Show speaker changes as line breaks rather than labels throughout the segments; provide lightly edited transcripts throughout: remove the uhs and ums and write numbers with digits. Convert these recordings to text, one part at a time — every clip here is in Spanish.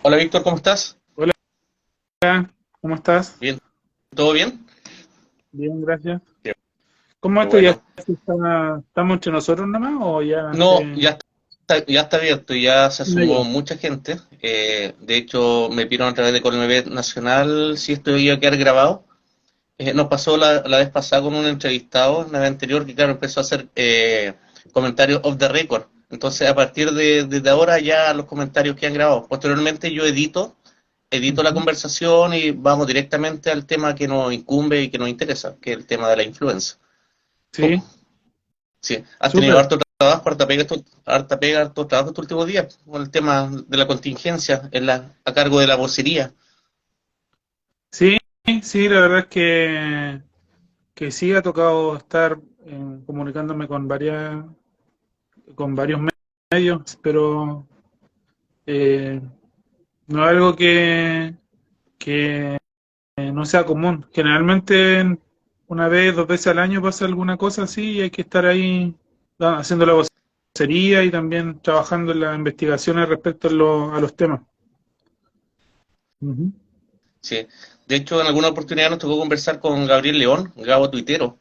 Hola Víctor, ¿cómo estás?
Hola, ¿cómo estás?
Bien, ¿todo bien?
Bien, gracias.
Qué
¿Cómo esto ya
bueno.
estamos entre nosotros nomás o ya
No,
se...
ya está abierto, ya se
No,
sumó
ya.
mucha gente. De hecho, me pidieron a través de Colmebet Nacional si esto iba a quedar grabado. Nos pasó la vez pasada con un entrevistado en la vez anterior que, claro, empezó a hacer comentarios off the record. Entonces, a partir desde ahora ya los comentarios quedan grabados. Posteriormente yo edito la
Ujú.
conversación y vamos directamente al tema que nos incumbe y que nos interesa, que es el tema de la influenza.
Sí,
Sí, has tenido
súper.
harto trabajo, harta pega, harto trabajo estos últimos días con el tema de la contingencia a cargo de la vocería.
Sí, sí, la verdad es que sí ha tocado estar comunicándome con varios medios, pero eh, no es algo que no sea común. Generalmente una vez, dos veces al año pasa alguna cosa así y hay que estar ahí haciendo la vocería y también trabajando en las investigaciones respecto a los temas. Ujú.
Sí. De hecho, en alguna oportunidad nos tocó conversar con Gabriel León, Gabo Tuitero,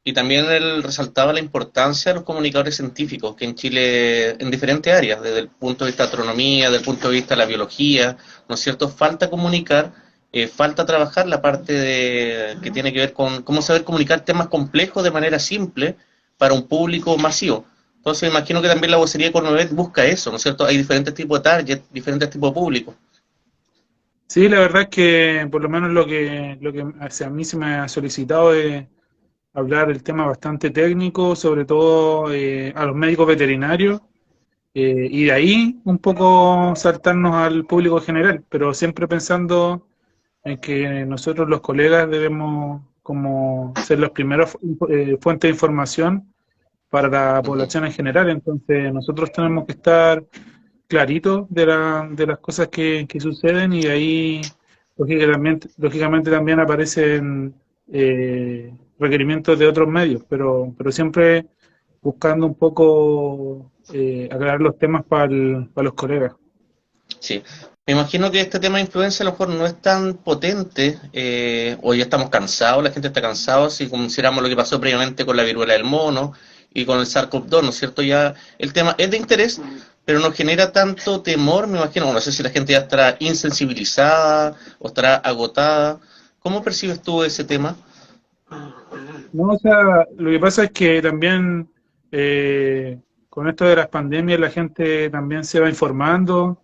y también él resaltaba la importancia de los comunicadores científicos, que en Chile, en diferentes áreas, desde el punto de vista de astronomía, desde el punto de vista de la biología, ¿no es cierto? Falta comunicar, falta trabajar la parte que tiene que ver con cómo saber comunicar temas complejos de manera simple para un público masivo. Entonces, imagino que también la vocería de Cornovet busca eso, ¿no es cierto? Hay diferentes tipos de target, diferentes tipos de público.
Sí, la verdad es que por lo menos lo que hacia a mí se me ha solicitado es hablar el tema bastante técnico, sobre todo a los médicos veterinarios, y de ahí un poco saltarnos al público general, pero siempre pensando en que nosotros los colegas debemos como ser los primeros fuentes de información para la
Uh -huh.
población en general. Entonces nosotros tenemos que estar claritos de las cosas que suceden y de ahí lógicamente también aparecen requerimientos de otros medios, pero siempre buscando un poco aclarar los temas para los colegas.
Sí, me imagino que este tema de influencia a lo mejor no es tan potente, o ya estamos cansados, la gente está cansada, si consideramos lo que pasó previamente con la viruela del mono y con el SARS-CoV-2, ¿no es cierto? Ya el tema es de interés, pero no genera tanto temor, me imagino, no sé si la gente ya estará insensibilizada o estará agotada. ¿Cómo percibes tú ese tema?
No, o sea, lo que pasa es que también con esto de las pandemias la gente también se va informando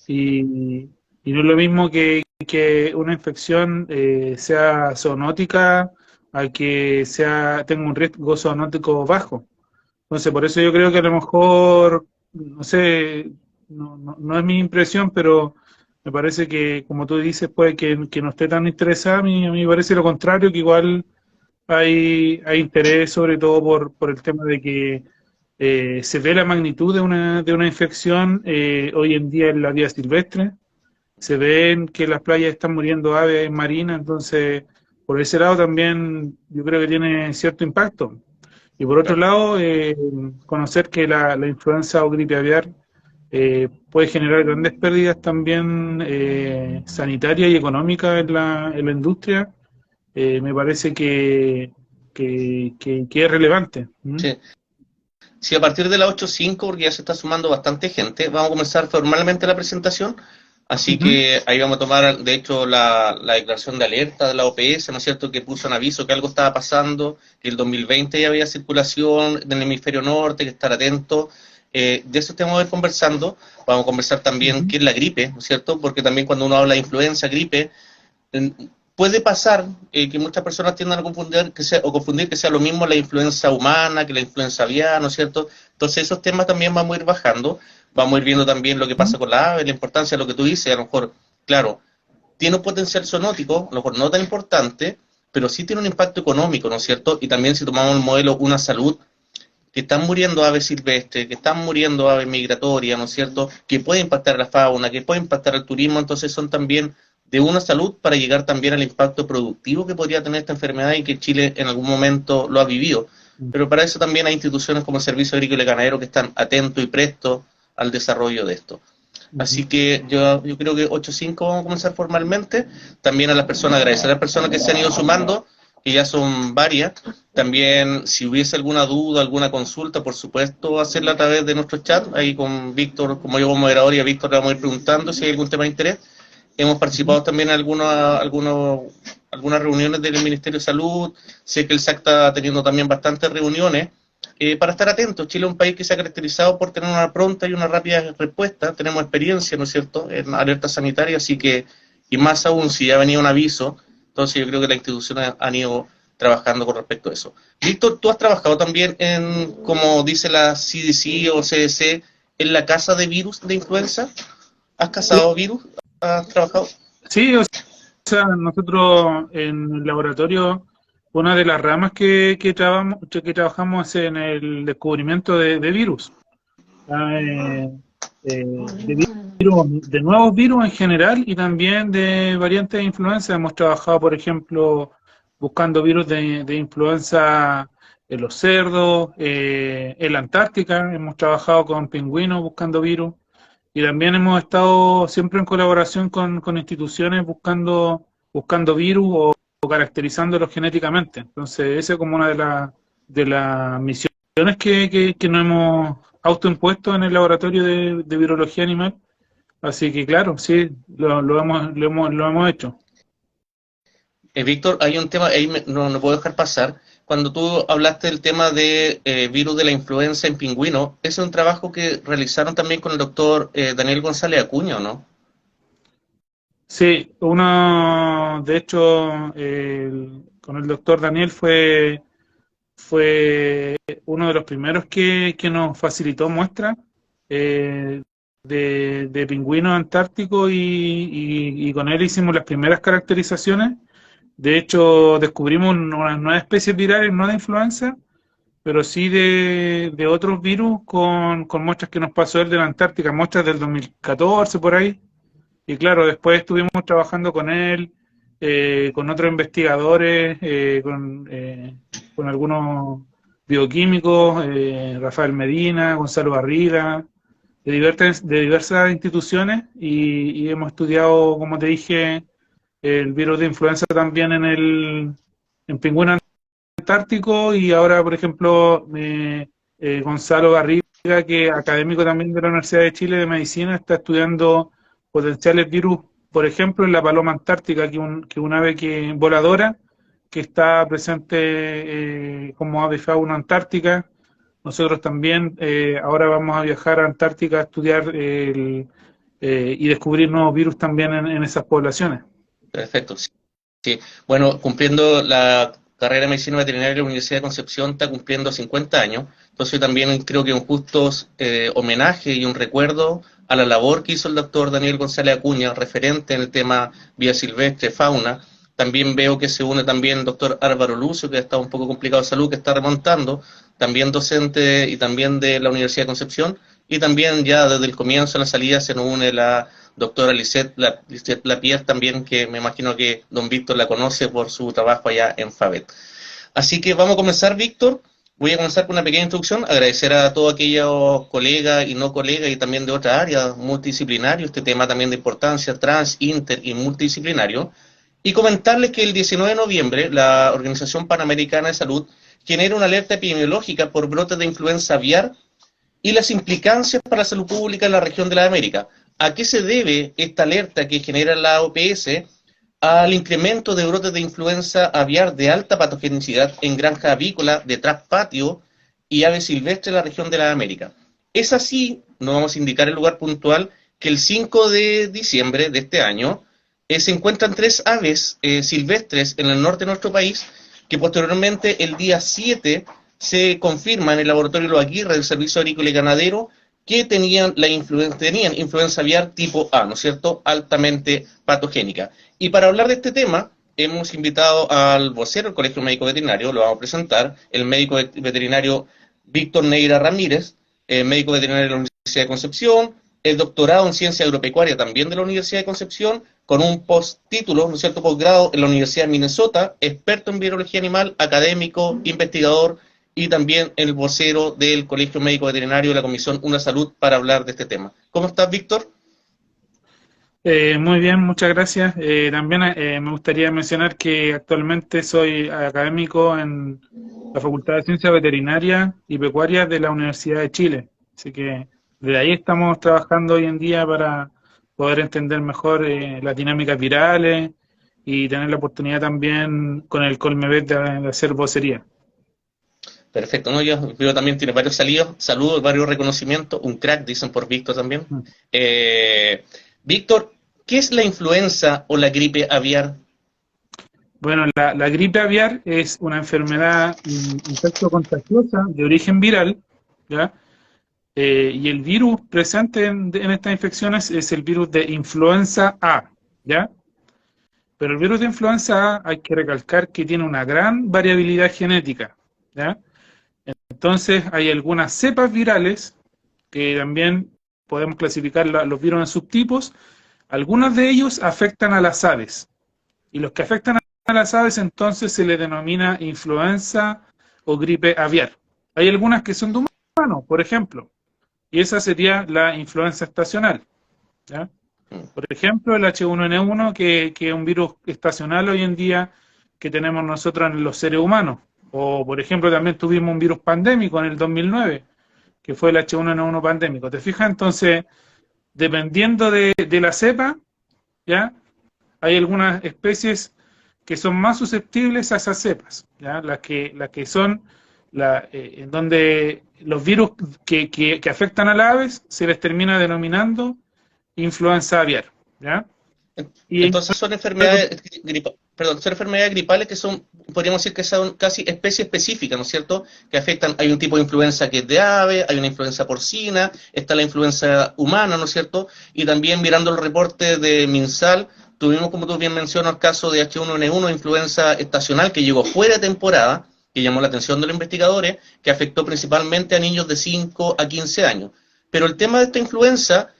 y, y no es lo mismo que una infección sea zoonótica a que tenga un riesgo zoonótico bajo. Entonces, por eso yo creo que a lo mejor, no sé, no es mi impresión, pero me parece que, como tú dices, puede que no esté tan interesada. A mí me parece lo contrario, que igual hay interés sobre todo por el tema de que se ve la magnitud de una infección hoy en día en la vida silvestre, se ven que las playas están muriendo aves marinas, entonces por ese lado también yo creo que tiene cierto impacto. Y por otro
Claro.
lado, conocer que la influenza o gripe aviar puede generar grandes pérdidas también sanitarias y económicas en la industria, me parece que es relevante. ¿Mm?
Sí. Si a partir de las 8:05, porque ya se está sumando bastante gente, vamos a comenzar formalmente la presentación. Así
Ujú.
que ahí vamos a tomar, de hecho, la declaración de alerta de la OPS, ¿no es cierto?, que puso en aviso que algo estaba pasando, que el 2020 ya había circulación en el hemisferio norte, que estar atento. De eso estamos a ir conversando. Vamos a conversar también
Ujú.
qué es la gripe, ¿no es cierto?, porque también cuando uno habla de influenza, gripe, puede pasar que muchas personas tiendan a confundir que sea lo mismo la influenza humana que la influenza aviar, ¿no es cierto? Entonces esos temas también vamos a ir bajando, vamos a ir viendo también lo que pasa con la ave, la importancia de lo que tú dices, a lo mejor, claro, tiene un potencial zoonótico, a lo mejor no tan importante, pero sí tiene un impacto económico, ¿no es cierto? Y también si tomamos el modelo una salud, que están muriendo aves silvestres, que están muriendo aves migratorias, ¿no es cierto?, que puede impactar a la fauna, que puede impactar al turismo, entonces son también de una salud para llegar también al impacto productivo que podría tener esta enfermedad y que Chile en algún momento lo ha vivido. Pero para eso también hay instituciones como el Servicio Agrícola y Ganadero que están atentos y prestos al desarrollo de esto. Así que yo creo que 8.5 vamos a comenzar formalmente. También a las personas, agradecer a las personas que se han ido sumando, que ya son varias. También, si hubiese alguna duda, alguna consulta, por supuesto, hacerla a través de nuestro chat, ahí con Víctor, como yo como moderador, y a Víctor le vamos a ir preguntando si hay algún tema de interés. Hemos participado también en algunas reuniones del Ministerio de Salud. Sé que el SAC está teniendo también bastantes reuniones para estar atentos. Chile es un país que se ha caracterizado por tener una pronta y una rápida respuesta. Tenemos experiencia, ¿no es cierto?, en alerta sanitaria, así que, y más aún si ya venía un aviso, entonces yo creo que las instituciones han ido trabajando con respecto a eso. Víctor, tú has trabajado también en, como dice la CDC o CDC, en la casa de virus de influenza. ¿Has cazado virus? ¿Has trabajado?
Sí, o sea, nosotros en el laboratorio, una de las ramas que trabajamos es en el descubrimiento de virus, de nuevos virus en general y también de variantes de influenza. Hemos trabajado, por ejemplo, buscando virus de influenza en los cerdos, en la Antártica, hemos trabajado con pingüinos buscando virus. Y también hemos estado siempre en colaboración con instituciones buscando virus o caracterizándolos genéticamente. Entonces, esa es como una de las misiones que nos hemos autoimpuesto en el laboratorio de virología animal. Así que, claro, sí, lo hemos hecho.
Víctor, hay un tema, ahí no puedo dejar pasar. Cuando tú hablaste del tema de virus de la influenza en pingüinos, ese es un trabajo que realizaron también con el doctor Daniel González Acuña, ¿o no?
Sí, uno, de hecho, con el doctor Daniel fue uno de los primeros que nos facilitó muestras de pingüinos antárticos y con él hicimos las primeras caracterizaciones. De hecho, descubrimos unas nuevas especies virales, no de influenza, pero sí de otros virus con muestras que nos pasó él de la Antártica, muestras del 2014 por ahí. Y claro, después estuvimos trabajando con él, con otros investigadores, con algunos bioquímicos, Rafael Medina, Gonzalo Barriga, de diversas instituciones y hemos estudiado, como te dije, el virus de influenza también en pingüino antártico y ahora, por ejemplo, Gonzalo Barriga, que es académico también de la Universidad de Chile de Medicina, está estudiando potenciales virus, por ejemplo, en la paloma antártica, que una ave voladora que está presente como ave fauna antártica. Nosotros también ahora vamos a viajar a Antártica a estudiar y descubrir nuevos virus también en esas poblaciones.
Perfecto, sí. Sí. Bueno, cumpliendo la carrera de Medicina Veterinaria de la Universidad de Concepción está cumpliendo 50 años, entonces yo también creo que un justo homenaje y un recuerdo a la labor que hizo el doctor Daniel González Acuña, referente en el tema vía silvestre, fauna. También veo que se une también el doctor Álvaro Lucio, que está un poco complicado de salud, que está remontando, también docente y también de la Universidad de Concepción, y también ya desde el comienzo de la salida se nos une la doctora Lisette Lapierre también, que me imagino que don Víctor la conoce por su trabajo allá en FABET. Así que vamos a comenzar, Víctor. Voy a comenzar con una pequeña introducción, agradecer a todos aquellos colegas y no colegas y también de otras áreas multidisciplinarios, este tema también de importancia trans, inter y multidisciplinario, y comentarles que el 19 de noviembre la Organización Panamericana de Salud genera una alerta epidemiológica por brotes de influenza aviar y las implicancias para la salud pública en la región de la América. ¿A qué se debe esta alerta que genera la OPS? Al incremento de brotes de influenza aviar de alta patogenicidad en granja avícola, de traspatio y aves silvestres en la región de la América. Es así, no vamos a indicar el lugar puntual, que el 5 de diciembre de este año se encuentran 3 aves silvestres en el norte de nuestro país, que posteriormente el día 7 se confirma en el laboratorio Los Aguirre del Servicio Agrícola y Ganadero que tenían influenza aviar tipo A, ¿no es cierto?, altamente patogénica. Y para hablar de este tema, hemos invitado al vocero del Colegio Médico Veterinario, lo vamos a presentar, el médico veterinario Víctor Neira Ramírez, médico veterinario de la Universidad de Concepción, el doctorado en Ciencia Agropecuaria también de la Universidad de Concepción, con un postítulo, ¿no es cierto?, posgrado en la Universidad de Minnesota, experto en virología animal, académico, investigador, y también el vocero del Colegio Médico Veterinario de la Comisión Una Salud para hablar de este tema. ¿Cómo estás, Víctor?
Muy bien, muchas gracias. También me gustaría mencionar que actualmente soy académico en la Facultad de Ciencias Veterinarias y Pecuarias de la Universidad de Chile. Así que desde ahí estamos trabajando hoy en día para poder entender mejor las dinámicas virales y tener la oportunidad también con el Colmebet de hacer vocería.
Perfecto, ¿no? Yo veo también tiene varios saludos, varios reconocimientos, un crack, dicen por Víctor también.
Mm.
Víctor, ¿qué es la influenza o la gripe aviar?
Bueno, la gripe aviar es una enfermedad infecto-contagiosa de origen viral, ¿ya? Y el virus presente en estas infecciones es el virus de influenza A, ¿ya? Pero el virus de influenza A hay que recalcar que tiene una gran variabilidad genética, ¿ya? Entonces hay algunas cepas virales que también podemos clasificar los virus en subtipos. Algunos de ellos afectan a las aves. Y los que afectan a las aves entonces se les denomina influenza o gripe aviar. Hay algunas que son de humanos, por ejemplo, y esa sería la influenza estacional, ¿ya? Por ejemplo, el H1N1, que es un virus estacional hoy en día que tenemos nosotros en los seres humanos. O, por ejemplo, también tuvimos un virus pandémico en el 2009, que fue el H1N1 pandémico. ¿Te fijas? Entonces, dependiendo de la cepa, ¿ya? Hay algunas especies que son más susceptibles a esas cepas, ¿ya? Las que son en donde los virus que afectan a las aves se les termina denominando influenza aviar, ¿ya? Y en
Entonces son enfermedades, perdón, son enfermedades gripales que son, podríamos decir que son casi especie específicas, ¿no es cierto? Que afectan, hay un tipo de influenza que es de ave, hay una influenza porcina, está la influenza humana, ¿no es cierto? Y también mirando el reporte de MinSal, tuvimos, como tú bien mencionas, el caso de H1N1, influenza estacional, que llegó fuera de temporada, que llamó la atención de los investigadores, que afectó principalmente a niños de 5 a 15 años. Pero el tema de esta influenza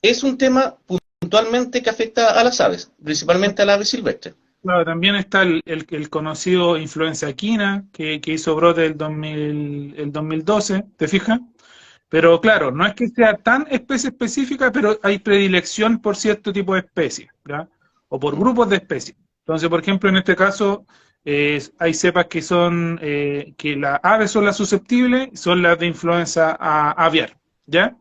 es un tema puntualmente que afecta a las aves, principalmente a las aves silvestres.
Claro, también está el conocido influenza equina, que hizo brote el 2012, ¿te fijas? Pero claro, no es que sea tan especie específica, pero hay predilección por cierto tipo de especies, ¿ya? O por grupos de especies. Entonces, por ejemplo, en este caso, hay cepas que son, que las aves son las susceptibles, son las de influenza aviar, ¿ya?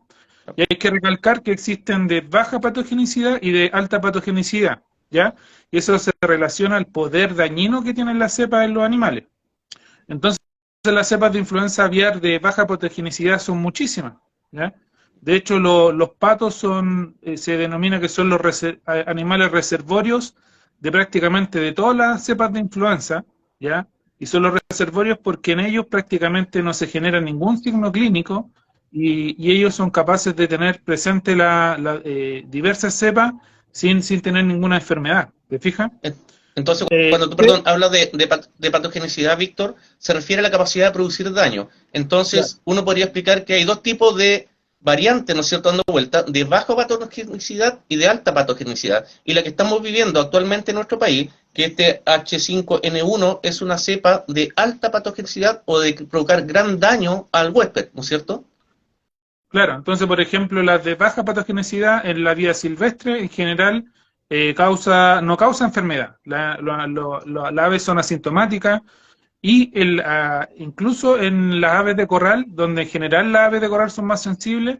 Y hay que recalcar que existen de baja patogenicidad y de alta patogenicidad, ¿ya? Y eso se relaciona al poder dañino que tienen las cepas en los animales. Entonces, las cepas de influenza aviar de baja patogenicidad son muchísimas, ¿ya? De hecho, los patos se denomina que son los animales reservorios de prácticamente de todas las cepas de influenza, ¿ya? Y son los reservorios porque en ellos prácticamente no se genera ningún signo clínico y ellos son capaces de tener presente diversas cepas sin tener ninguna enfermedad. ¿Te fijas?
Entonces,
Eh,
cuando tú, perdón, hablas de patogenicidad, Víctor, se refiere a la capacidad de producir daño.
claro.
Entonces, uno podría explicar que hay dos tipos de variantes, ¿no es cierto?, dando vuelta, de baja patogenicidad y de alta patogenicidad. Y la que estamos viviendo actualmente en nuestro país, que este H5N1 es una cepa de alta patogenicidad o de provocar gran daño al huésped, ¿no es cierto?
Claro, entonces, por ejemplo, las de baja patogenicidad en la vida silvestre, en general, no causa enfermedad. Las aves son asintomáticas y incluso en las aves de corral, donde en general las aves de corral son más sensibles,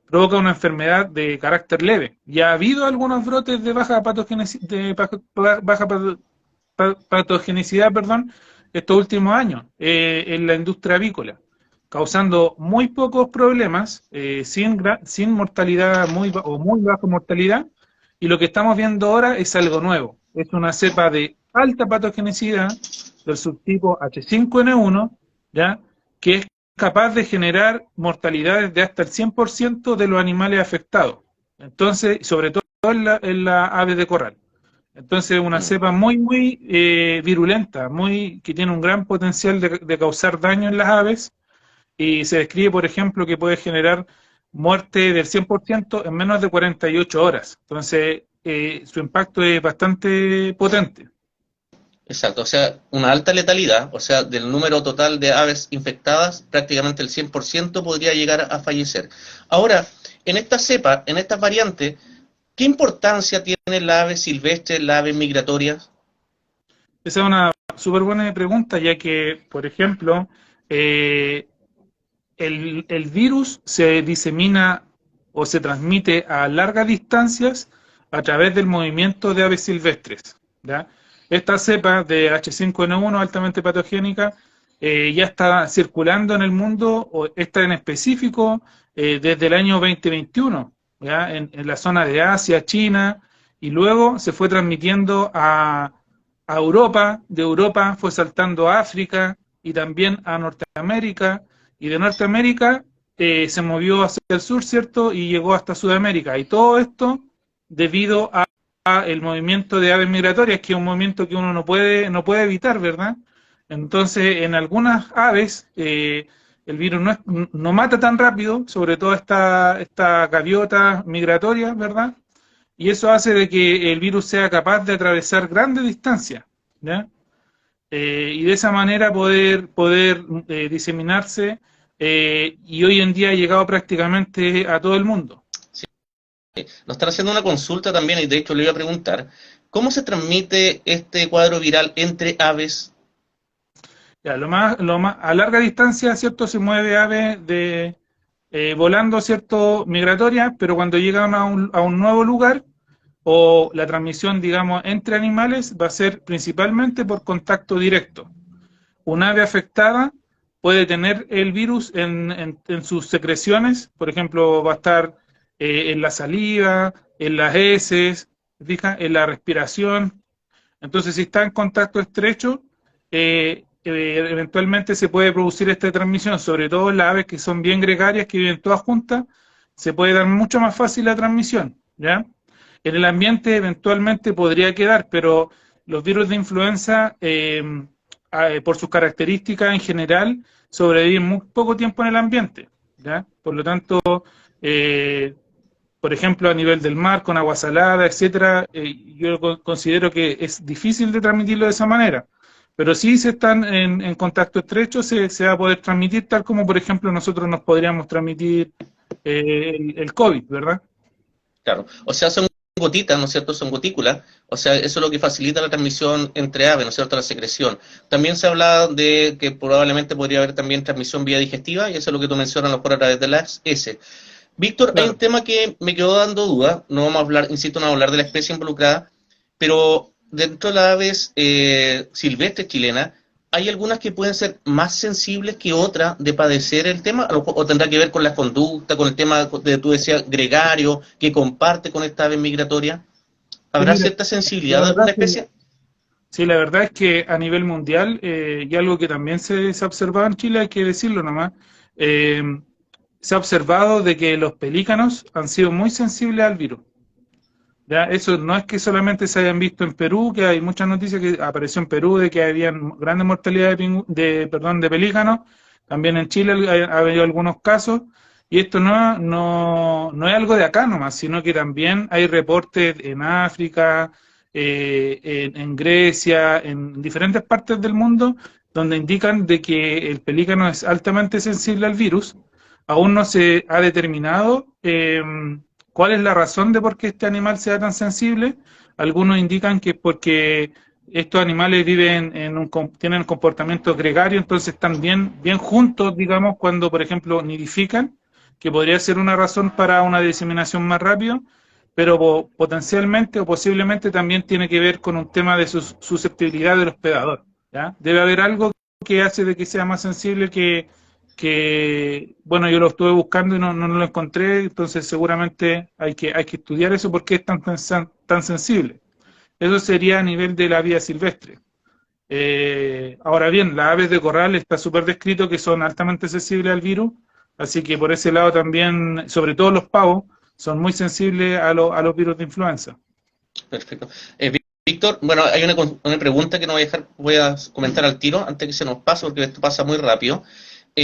provoca una enfermedad de carácter leve. Ya ha habido algunos brotes de patogenicidad, perdón, estos últimos años en la industria avícola, causando muy pocos problemas, sin mortalidad o muy baja mortalidad, y lo que estamos viendo ahora es algo nuevo. Es una cepa de alta patogenicidad del subtipo H5N1, ¿ya? Que es capaz de generar mortalidades de hasta el 100% de los animales afectados. Entonces, sobre todo en la ave de corral. Entonces, una cepa muy virulenta, que tiene un gran potencial de causar daño en las aves, y se describe, por ejemplo, que puede generar muerte del 100% en menos de 48 horas. Entonces, su impacto es bastante potente.
Exacto, o sea, una alta letalidad, o sea, del número total de aves infectadas, prácticamente el 100% podría llegar a fallecer. Ahora, en esta cepa, en estas variantes, ¿Qué importancia tiene la ave silvestre, la ave migratoria?
Esa es una súper buena pregunta, ya que, por ejemplo, eh, el virus se disemina o se transmite a largas distancias a través del movimiento de aves silvestres. ¿Ya? Esta cepa de H5N1 altamente patogénica ya está circulando en el mundo, o esta en específico, desde el año 2021, ¿ya? En la zona de Asia, China, y luego se fue transmitiendo a Europa, de Europa fue saltando a África y también a Norteamérica, y de Norteamérica se movió hacia el sur, ¿cierto? Y llegó hasta Sudamérica. Y todo esto debido a el movimiento de aves migratorias, que es un movimiento que uno no puede evitar, ¿verdad? Entonces, en algunas aves, el virus no mata tan rápido, sobre todo esta gaviota migratoria, ¿verdad? Y eso hace de que el virus sea capaz de atravesar grandes distancias, ¿ya? Y de esa manera poder diseminarse, y hoy en día ha llegado prácticamente a todo el mundo.
Nos están haciendo una consulta también, y de hecho le iba a preguntar, ¿cómo se transmite este cuadro viral entre aves?
Ya, a larga distancia, ¿cierto? Se mueve aves volando, ¿cierto? Migratorias, pero cuando llegan a un nuevo lugar, o la transmisión, digamos, entre animales, va a ser principalmente por contacto directo. Un ave afectada puede tener el virus en sus secreciones, por ejemplo, va a estar en la saliva, en las heces, ¿fija? En la respiración. Entonces, si está en contacto estrecho, eventualmente se puede producir esta transmisión, sobre todo en las aves que son bien gregarias, que viven todas juntas, se puede dar mucho más fácil la transmisión, ¿ya? En el ambiente eventualmente podría quedar, pero los virus de influenza, por sus características en general, sobreviven muy poco tiempo en el ambiente, ¿ya? Por lo tanto, eh, por ejemplo, a nivel del mar, con agua salada, etcétera, yo considero que es difícil de transmitirlo de esa manera. Pero si se están en contacto estrecho, se va a poder transmitir, tal como, por ejemplo, nosotros nos podríamos transmitir el COVID, ¿verdad?
Claro, o sea, son gotitas, ¿no es cierto? Son gotículas, o sea, eso es lo que facilita la transmisión entre aves, ¿no es cierto? La secreción. También se habla de que probablemente podría haber también transmisión vía digestiva, y eso es lo que tú mencionas, a lo mejor a través de las S. Víctor, hay un
Claro.
tema que me quedó dando duda, no vamos a hablar, insisto, no vamos a hablar de la especie involucrada, pero dentro de las aves silvestres chilenas, ¿hay algunas que pueden ser más sensibles que otras de padecer el tema? ¿O tendrá que ver con la conducta, con el tema de, tú decías, gregario, que comparte con esta ave migratoria?
Sí,
¿Habrá
mira,
cierta
la
sensibilidad de
verdad
alguna
es que
especie?
sí, la verdad es que a nivel mundial, y algo que también se ha observado en Chile, hay que decirlo nomás, eh, se ha observado de que los pelícanos han sido muy sensibles al virus. ¿Ya? Eso no es que solamente se hayan visto en Perú, que hay muchas noticias que apareció en Perú de que había grandes mortalidades de pelícanos, también en Chile ha habido algunos casos, y esto no es algo de acá nomás, sino que también hay reportes en África, en Grecia, en diferentes partes del mundo, donde indican de que el pelícano es altamente sensible al virus. Aún no se ha determinado cuál es la razón de por qué este animal sea tan sensible. Algunos indican que es porque estos animales tienen comportamiento gregario, entonces están bien juntos, digamos, cuando, por ejemplo, nidifican, que podría ser una razón para una diseminación más rápida, pero potencialmente o posiblemente también tiene que ver con un tema de susceptibilidad del hospedador, ¿ya? Debe haber algo que hace de que sea más sensible bueno, yo lo estuve buscando y no lo encontré, entonces seguramente hay que estudiar eso porque es tan sensible. Eso sería a nivel de la vida silvestre. Ahora bien, las aves de corral está súper descrito que son altamente sensibles al virus, así que por ese lado también, sobre todo los pavos, son muy sensibles a los virus de influenza.
Perfecto. Víctor, bueno, hay una pregunta que no voy a dejar, voy a comentar al tiro antes que se nos pase, porque esto pasa muy rápido.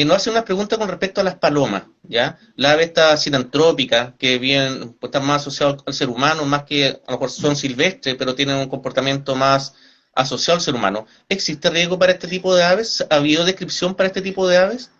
Nos hace una pregunta con respecto a las palomas, ¿ya? La ave esta sinantrópica, que bien, pues, están más asociados al ser humano, más que a lo mejor son silvestres, pero tienen un comportamiento más asociado al ser humano. ¿Existe riesgo para este tipo de aves? ¿Ha habido descripción para este tipo de aves?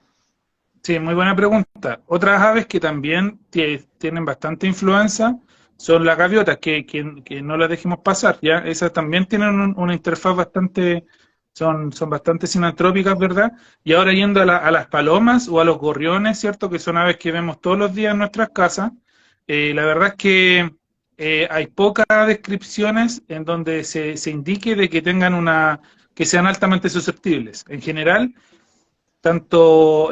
Sí, muy buena pregunta. Otras aves que también tienen bastante influenza son las gaviotas, que no las dejemos pasar, ¿ya? Esas también tienen una interfaz bastante, son bastante sinantrópicas, ¿verdad? Y ahora yendo a las palomas o a los gorriones, ¿cierto? Que son aves que vemos todos los días en nuestras casas, la verdad es que hay pocas descripciones en donde se indique de que tengan que sean altamente susceptibles. En general, tanto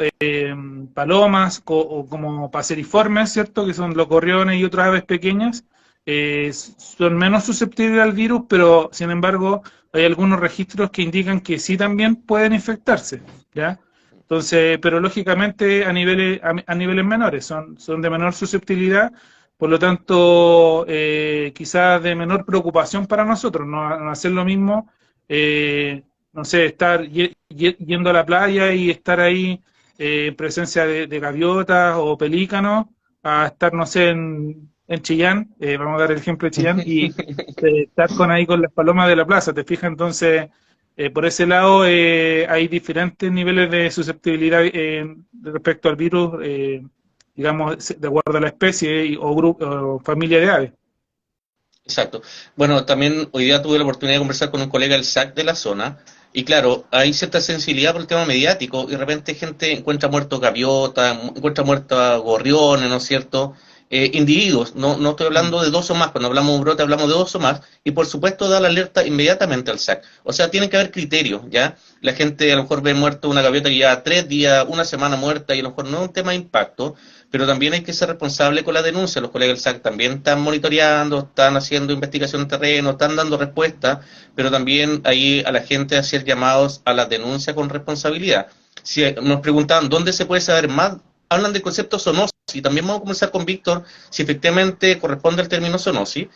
palomas como paseriformes, ¿cierto? Que son los gorriones y otras aves pequeñas, son menos susceptibles al virus, pero sin embargo hay algunos registros que indican que sí también pueden infectarse, ¿ya? Entonces, pero lógicamente a niveles menores, son de menor susceptibilidad, por lo tanto, quizás de menor preocupación para nosotros, no hacer lo mismo, no sé, estar yendo a la playa y estar ahí en presencia de gaviotas o pelícanos, a estar, no sé, en Chillán, vamos a dar el ejemplo de Chillán, y estar ahí con las palomas de la plaza, ¿te fijas? Entonces, por ese lado hay diferentes niveles de susceptibilidad respecto al virus, digamos, de acuerdo a la especie o grupo o familia de aves.
Exacto. Bueno, también hoy día tuve la oportunidad de conversar con un colega del SAC de la zona, y claro, hay cierta sensibilidad por el tema mediático, y de repente gente encuentra muertos gaviotas, encuentra muertos gorriones, ¿no es cierto? Individuos, no estoy hablando de dos o más, cuando hablamos de un brote hablamos de dos o más, y por supuesto da la alerta inmediatamente al SAC. O sea, tiene que haber criterios, ¿ya? La gente a lo mejor ve muerto una gaviota que ya 3 días, una semana muerta, y a lo mejor no es un tema de impacto, pero también hay que ser responsable con la denuncia. Los colegas del SAC también están monitoreando, están haciendo investigación en terreno, están dando respuestas, pero también ahí a la gente hacer llamados a la denuncia con responsabilidad. Si nos preguntan dónde se puede saber más, hablan del concepto zoonosis, y también vamos a comenzar con Víctor, si efectivamente corresponde al término zoonosis.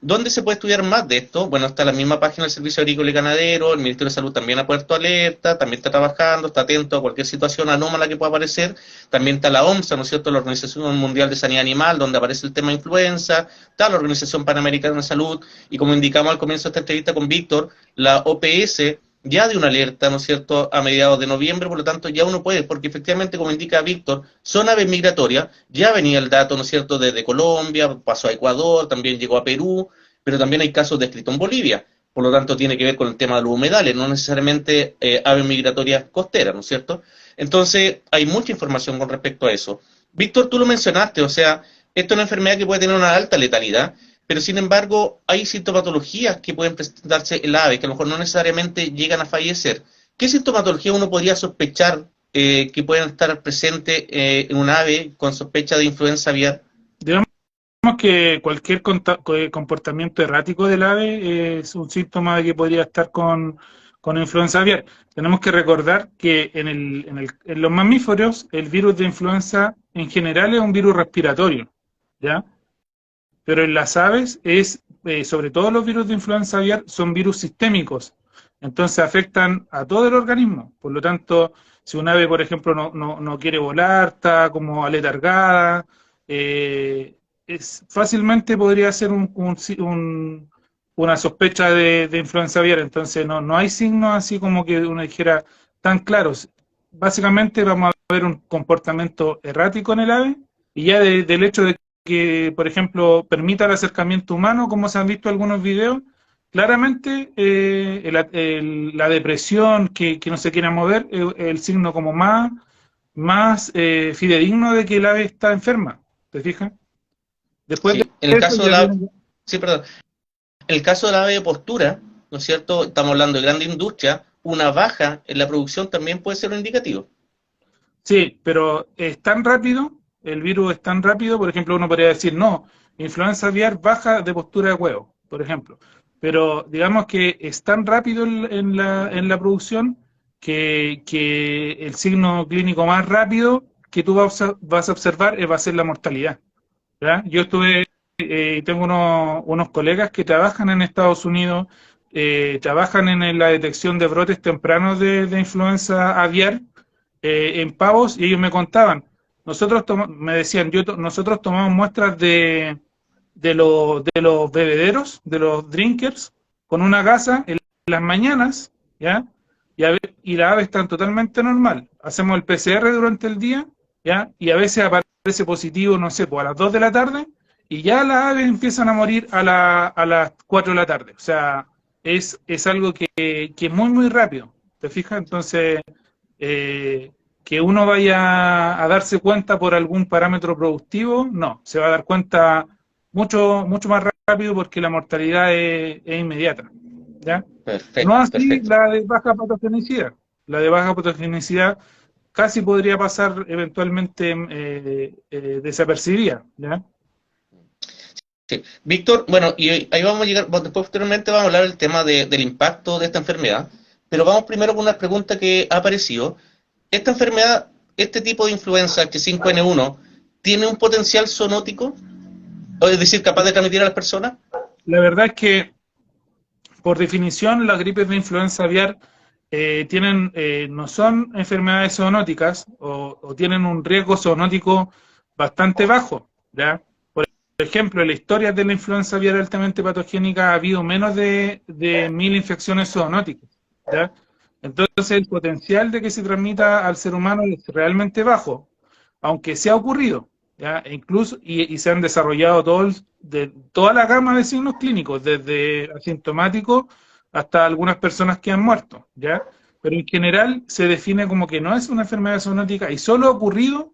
¿Dónde se puede estudiar más de esto? Bueno, está la misma página del Servicio Agrícola y Ganadero, el Ministerio de Salud también ha puesto alerta, también está trabajando, está atento a cualquier situación anómala que pueda aparecer. También está la OMSA, ¿no es cierto?, la Organización Mundial de Sanidad Animal, donde aparece el tema influenza, está la Organización Panamericana de Salud, y como indicamos al comienzo de esta entrevista con Víctor, la OPS ya de una alerta, ¿no es cierto?, a mediados de noviembre, por lo tanto ya uno puede, porque efectivamente, como indica Víctor, son aves migratorias, ya venía el dato, ¿no es cierto?, desde Colombia, pasó a Ecuador, también llegó a Perú, pero también hay casos descritos en Bolivia, por lo tanto tiene que ver con el tema de los humedales, no necesariamente aves migratorias costeras, ¿no es cierto? Entonces hay mucha información con respecto a eso. Víctor, tú lo mencionaste, o sea, esto es una enfermedad que puede tener una alta letalidad, pero sin embargo hay sintomatologías que pueden presentarse en la ave, que a lo mejor no necesariamente llegan a fallecer. ¿Qué sintomatología uno podría sospechar que pueden estar presentes en un ave con sospecha de influenza aviar?
Digamos que cualquier comportamiento errático del ave es un síntoma de que podría estar con influenza aviar. Tenemos que recordar que en los mamíferos el virus de influenza en general es un virus respiratorio, ¿ya? Pero en las aves sobre todo los virus de influenza aviar, son virus sistémicos, entonces afectan a todo el organismo. Por lo tanto, si un ave, por ejemplo, no quiere volar, está como aletargada, fácilmente podría ser una sospecha de influenza aviar. Entonces no hay signos así como que uno dijera tan claros. Básicamente vamos a ver un comportamiento errático en el ave, y ya del hecho de que, por ejemplo, permita el acercamiento humano, como se han visto algunos videos, claramente la depresión, que no se quiera mover, es el signo como más fidedigno de que el ave está enferma, ¿te fijas? Después de
Sí, en el
eso
caso de
ya
la,
viene...
sí, perdón. En el caso de la ave de postura, ¿no es cierto? Estamos hablando de grande industria, una baja en la producción también puede ser un indicativo.
Sí, pero es tan rápido, el virus es tan rápido, por ejemplo, uno podría decir, no, influenza aviar baja de postura de huevo, por ejemplo. Pero digamos que es tan rápido en la producción que el signo clínico más rápido que tú vas a observar va a ser la mortalidad, ¿ya? Yo tengo unos colegas que trabajan en Estados Unidos, trabajan en la detección de brotes tempranos de influenza aviar, en pavos, y ellos me contaban, me decían, nosotros tomamos muestras de los bebederos, de los drinkers, con una gasa en las mañanas, ¿ya? Y las aves están totalmente normal. Hacemos el PCR durante el día, ¿ya? Y a veces aparece positivo, no sé, pues a las 2 de la tarde, y ya las aves empiezan a morir a las 4 de la tarde. O sea, es algo que es muy, muy rápido. ¿Te fijas? Entonces, eh, que uno vaya a darse cuenta por algún parámetro productivo, no, se va a dar cuenta mucho, mucho más rápido porque la mortalidad es inmediata. ¿Ya? No
Perfecto,
así
perfecto.
la de baja patogenicidad. La de baja patogenicidad casi podría pasar eventualmente desapercibida, ¿ya?
Sí. Víctor, bueno, y ahí vamos a llegar, bueno, después posteriormente vamos a hablar del tema del impacto de esta enfermedad, pero vamos primero con una pregunta que ha aparecido. ¿Esta enfermedad, este tipo de influenza H5N1, tiene un potencial zoonótico? O es decir, capaz de transmitir a las personas.
La verdad es que, por definición, las gripes de influenza aviar no son enfermedades zoonóticas o tienen un riesgo zoonótico bastante bajo, ¿ya? Por ejemplo, en la historia de la influenza aviar altamente patogénica ha habido menos de 1000 infecciones zoonóticas, ¿ya? Entonces, el potencial de que se transmita al ser humano es realmente bajo, aunque se ha ocurrido, ¿ya? E incluso, y se han desarrollado toda la gama de signos clínicos, desde asintomáticos hasta algunas personas que han muerto, ¿ya? Pero en general se define como que no es una enfermedad zoonótica y solo ha ocurrido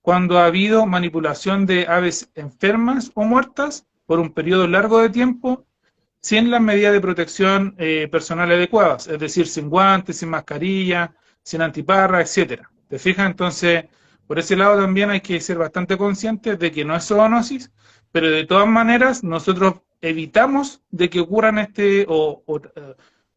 cuando ha habido manipulación de aves enfermas o muertas por un periodo largo de tiempo sin las medidas de protección personal adecuadas, es decir, sin guantes, sin mascarilla, sin antiparra, etcétera. ¿Te fijas? Entonces, por ese lado también hay que ser bastante conscientes de que no es zoonosis, pero de todas maneras nosotros evitamos de que ocurran o,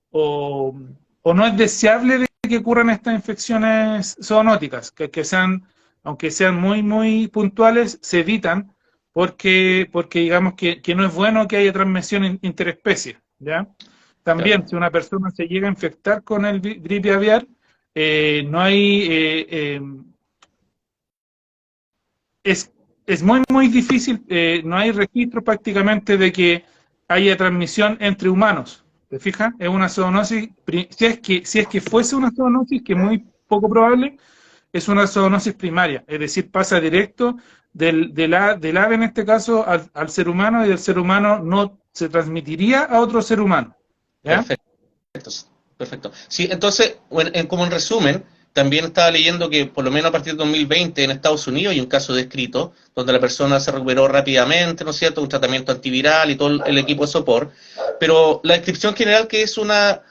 o no es deseable de que ocurran estas infecciones zoonóticas, que sean, aunque sean muy, muy puntuales, se evitan porque digamos que no es bueno que haya transmisión interespecie, ¿ya?
Claro.
También, si una persona se llega a infectar con el gripe aviar, no hay, es, es muy, muy difícil, no hay registro prácticamente de que haya transmisión entre humanos. ¿Te fijas? Es una zoonosis, si es que fuese una zoonosis, que es muy poco probable, es una zoonosis primaria, es decir, pasa directo del ave en este caso al ser humano y del ser humano no se transmitiría a otro ser humano. ¿Ya?
Perfecto. Perfecto. Sí, entonces, bueno, como en resumen, también estaba leyendo que por lo menos a partir de 2020 en Estados Unidos hay un caso descrito donde la persona se recuperó rápidamente, ¿no es cierto? Un tratamiento antiviral y todo el equipo de soporte. Pero la descripción general que es una,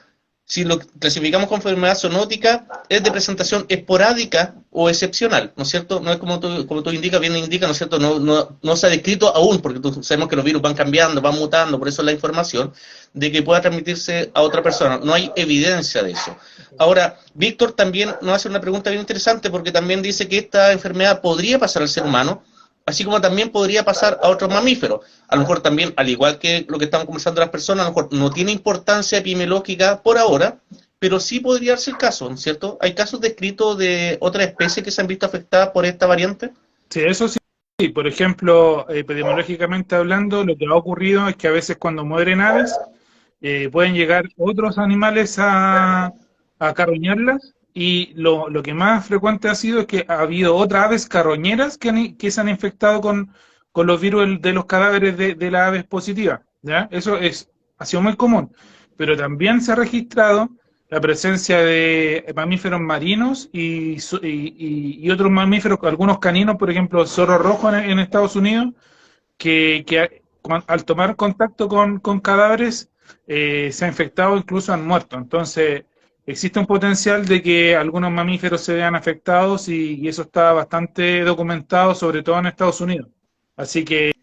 si lo clasificamos como enfermedad zoonótica, es de presentación esporádica o excepcional, ¿no es cierto? No es como tú indicas, bien indica, ¿no es cierto? No se ha descrito aún, porque sabemos que los virus van cambiando, van mutando, por eso la información de que pueda transmitirse a otra persona. No hay evidencia de eso. Ahora, Víctor también nos hace una pregunta bien interesante, porque también dice que esta enfermedad podría pasar al ser humano, así como también podría pasar a otros mamíferos. A lo mejor también, al igual que lo que estamos conversando las personas, a lo mejor no tiene importancia epidemiológica por ahora, pero sí podría ser el caso, ¿no es cierto? ¿Hay casos descritos de otras especies que se han visto afectadas por esta variante?
Sí, eso sí. Sí, por ejemplo, epidemiológicamente hablando, lo que ha ocurrido es que a veces cuando mueren aves, pueden llegar otros animales a carroñarlas y lo que más frecuente ha sido es que ha habido otras aves carroñeras que se han infectado con los virus de los cadáveres de las aves positivas, ¿ya? Ha sido muy común, pero también se ha registrado la presencia de mamíferos marinos y otros mamíferos, algunos caninos, por ejemplo, el zorro rojo en Estados Unidos, al tomar contacto con cadáveres se ha infectado, incluso han muerto. Entonces, existe un potencial de que algunos mamíferos se vean afectados y eso está bastante documentado, sobre todo en Estados Unidos. Así que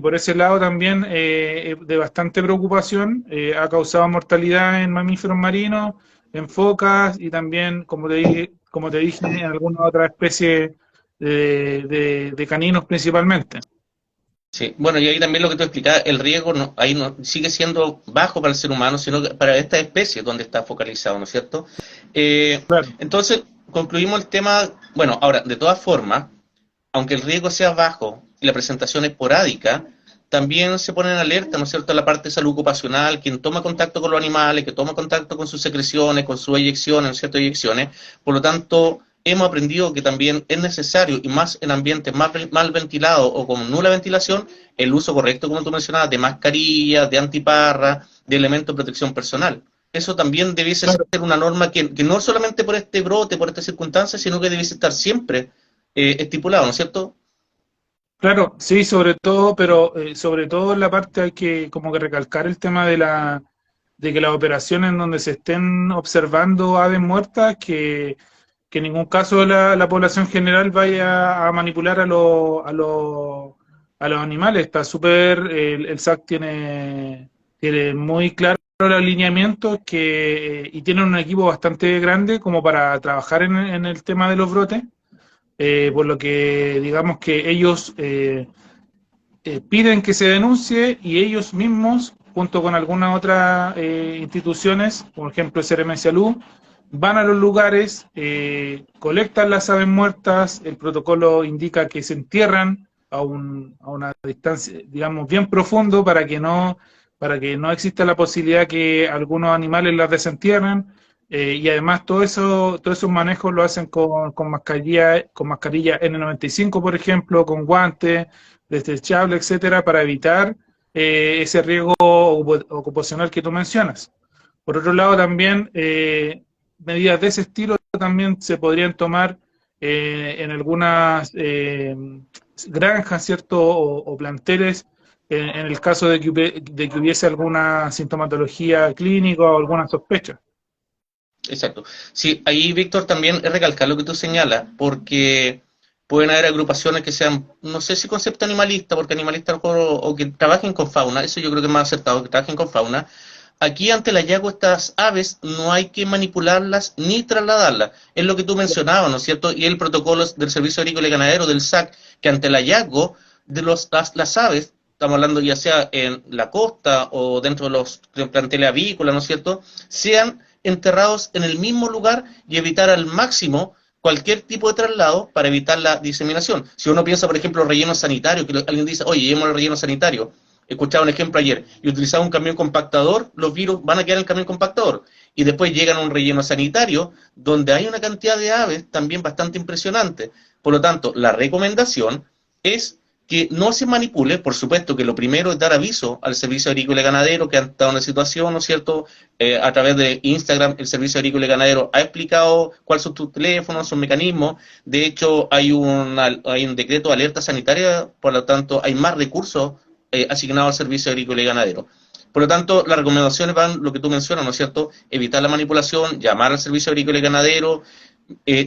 por ese lado también de bastante preocupación, ha causado mortalidad en mamíferos marinos, en focas y también, como te dije, en alguna otra especie de caninos principalmente.
Sí, bueno, y ahí también lo que tú explicabas, el riesgo ahí no, sigue siendo bajo para el ser humano, sino que para esta especie donde está focalizado, ¿no es cierto?
Claro.
Entonces, concluimos el tema, bueno, ahora, de todas formas, aunque el riesgo sea bajo y la presentación esporádica, también se pone en alerta, ¿no es cierto?, la parte de salud ocupacional, quien toma contacto con los animales, que toma contacto con sus secreciones, con sus eyecciones, ¿no es cierto?, eyecciones. Por lo tanto, hemos aprendido que también es necesario, y más en ambientes mal ventilados o con nula ventilación, el uso correcto, como tú mencionabas, de mascarillas, de antiparra, de elementos de protección personal. Eso también debiese
Claro,
ser una norma que no solamente por este brote, por estas circunstancias, sino que debiese estar siempre estipulado, ¿no es cierto?
claro, sí, sobre todo, pero sobre todo en la parte hay que como que recalcar el tema de que las operaciones en donde se estén observando aves muertas, que en ningún caso la población general vaya a manipular a los animales. Está súper, el SAC tiene muy claro el alineamiento y tiene un equipo bastante grande como para trabajar en el tema de los brotes, por lo que digamos que ellos piden que se denuncie y ellos mismos, junto con algunas otras instituciones, por ejemplo CRM Salud, van a los lugares, colectan las aves muertas, el protocolo indica que se entierran a una distancia, digamos, bien profundo para que no exista la posibilidad que algunos animales las desentierren. Y además todos esos manejos lo hacen con mascarilla N95, por ejemplo, con guantes, desechable, etcétera, para evitar ese riesgo ocupacional que tú mencionas. Por otro lado, también medidas de ese estilo también se podrían tomar en algunas granjas, ¿cierto? O planteles, en el caso de que hubiese alguna sintomatología clínica o alguna sospecha.
Exacto. Sí, ahí, Víctor, también es recalcar lo que tú señalas, porque pueden haber agrupaciones que sean, no sé si concepto animalista, porque animalista o que trabajen con fauna, eso yo creo que es más acertado, que trabajen con fauna. Aquí ante el hallazgo de estas aves no hay que manipularlas ni trasladarlas. Es lo que tú mencionabas, ¿no es cierto? Y el protocolo del Servicio Agrícola y Ganadero, del SAC, que ante el hallazgo de las aves, estamos hablando ya sea en la costa o dentro de los planteles avícolas, ¿no es cierto?, sean enterrados en el mismo lugar y evitar al máximo cualquier tipo de traslado para evitar la diseminación. Si uno piensa, por ejemplo, relleno sanitario, que alguien dice, oye, llevemos el relleno sanitario, escuchaba un ejemplo ayer, y utilizaba un camión compactador, los virus van a quedar en el camión compactador. Y después llegan a un relleno sanitario donde hay una cantidad de aves también bastante impresionante. Por lo tanto, la recomendación es que no se manipule, por supuesto que lo primero es dar aviso al Servicio Agrícola y Ganadero que han estado en una situación, ¿no es cierto? A través de Instagram, el Servicio Agrícola y Ganadero ha explicado cuáles son tus teléfonos, sus mecanismos. De hecho, hay un decreto de alerta sanitaria, por lo tanto, hay más recursos asignados al Servicio Agrícola y Ganadero. Por lo tanto, las recomendaciones van lo que tú mencionas, ¿no es cierto? Evitar la manipulación, llamar al Servicio Agrícola y Ganadero.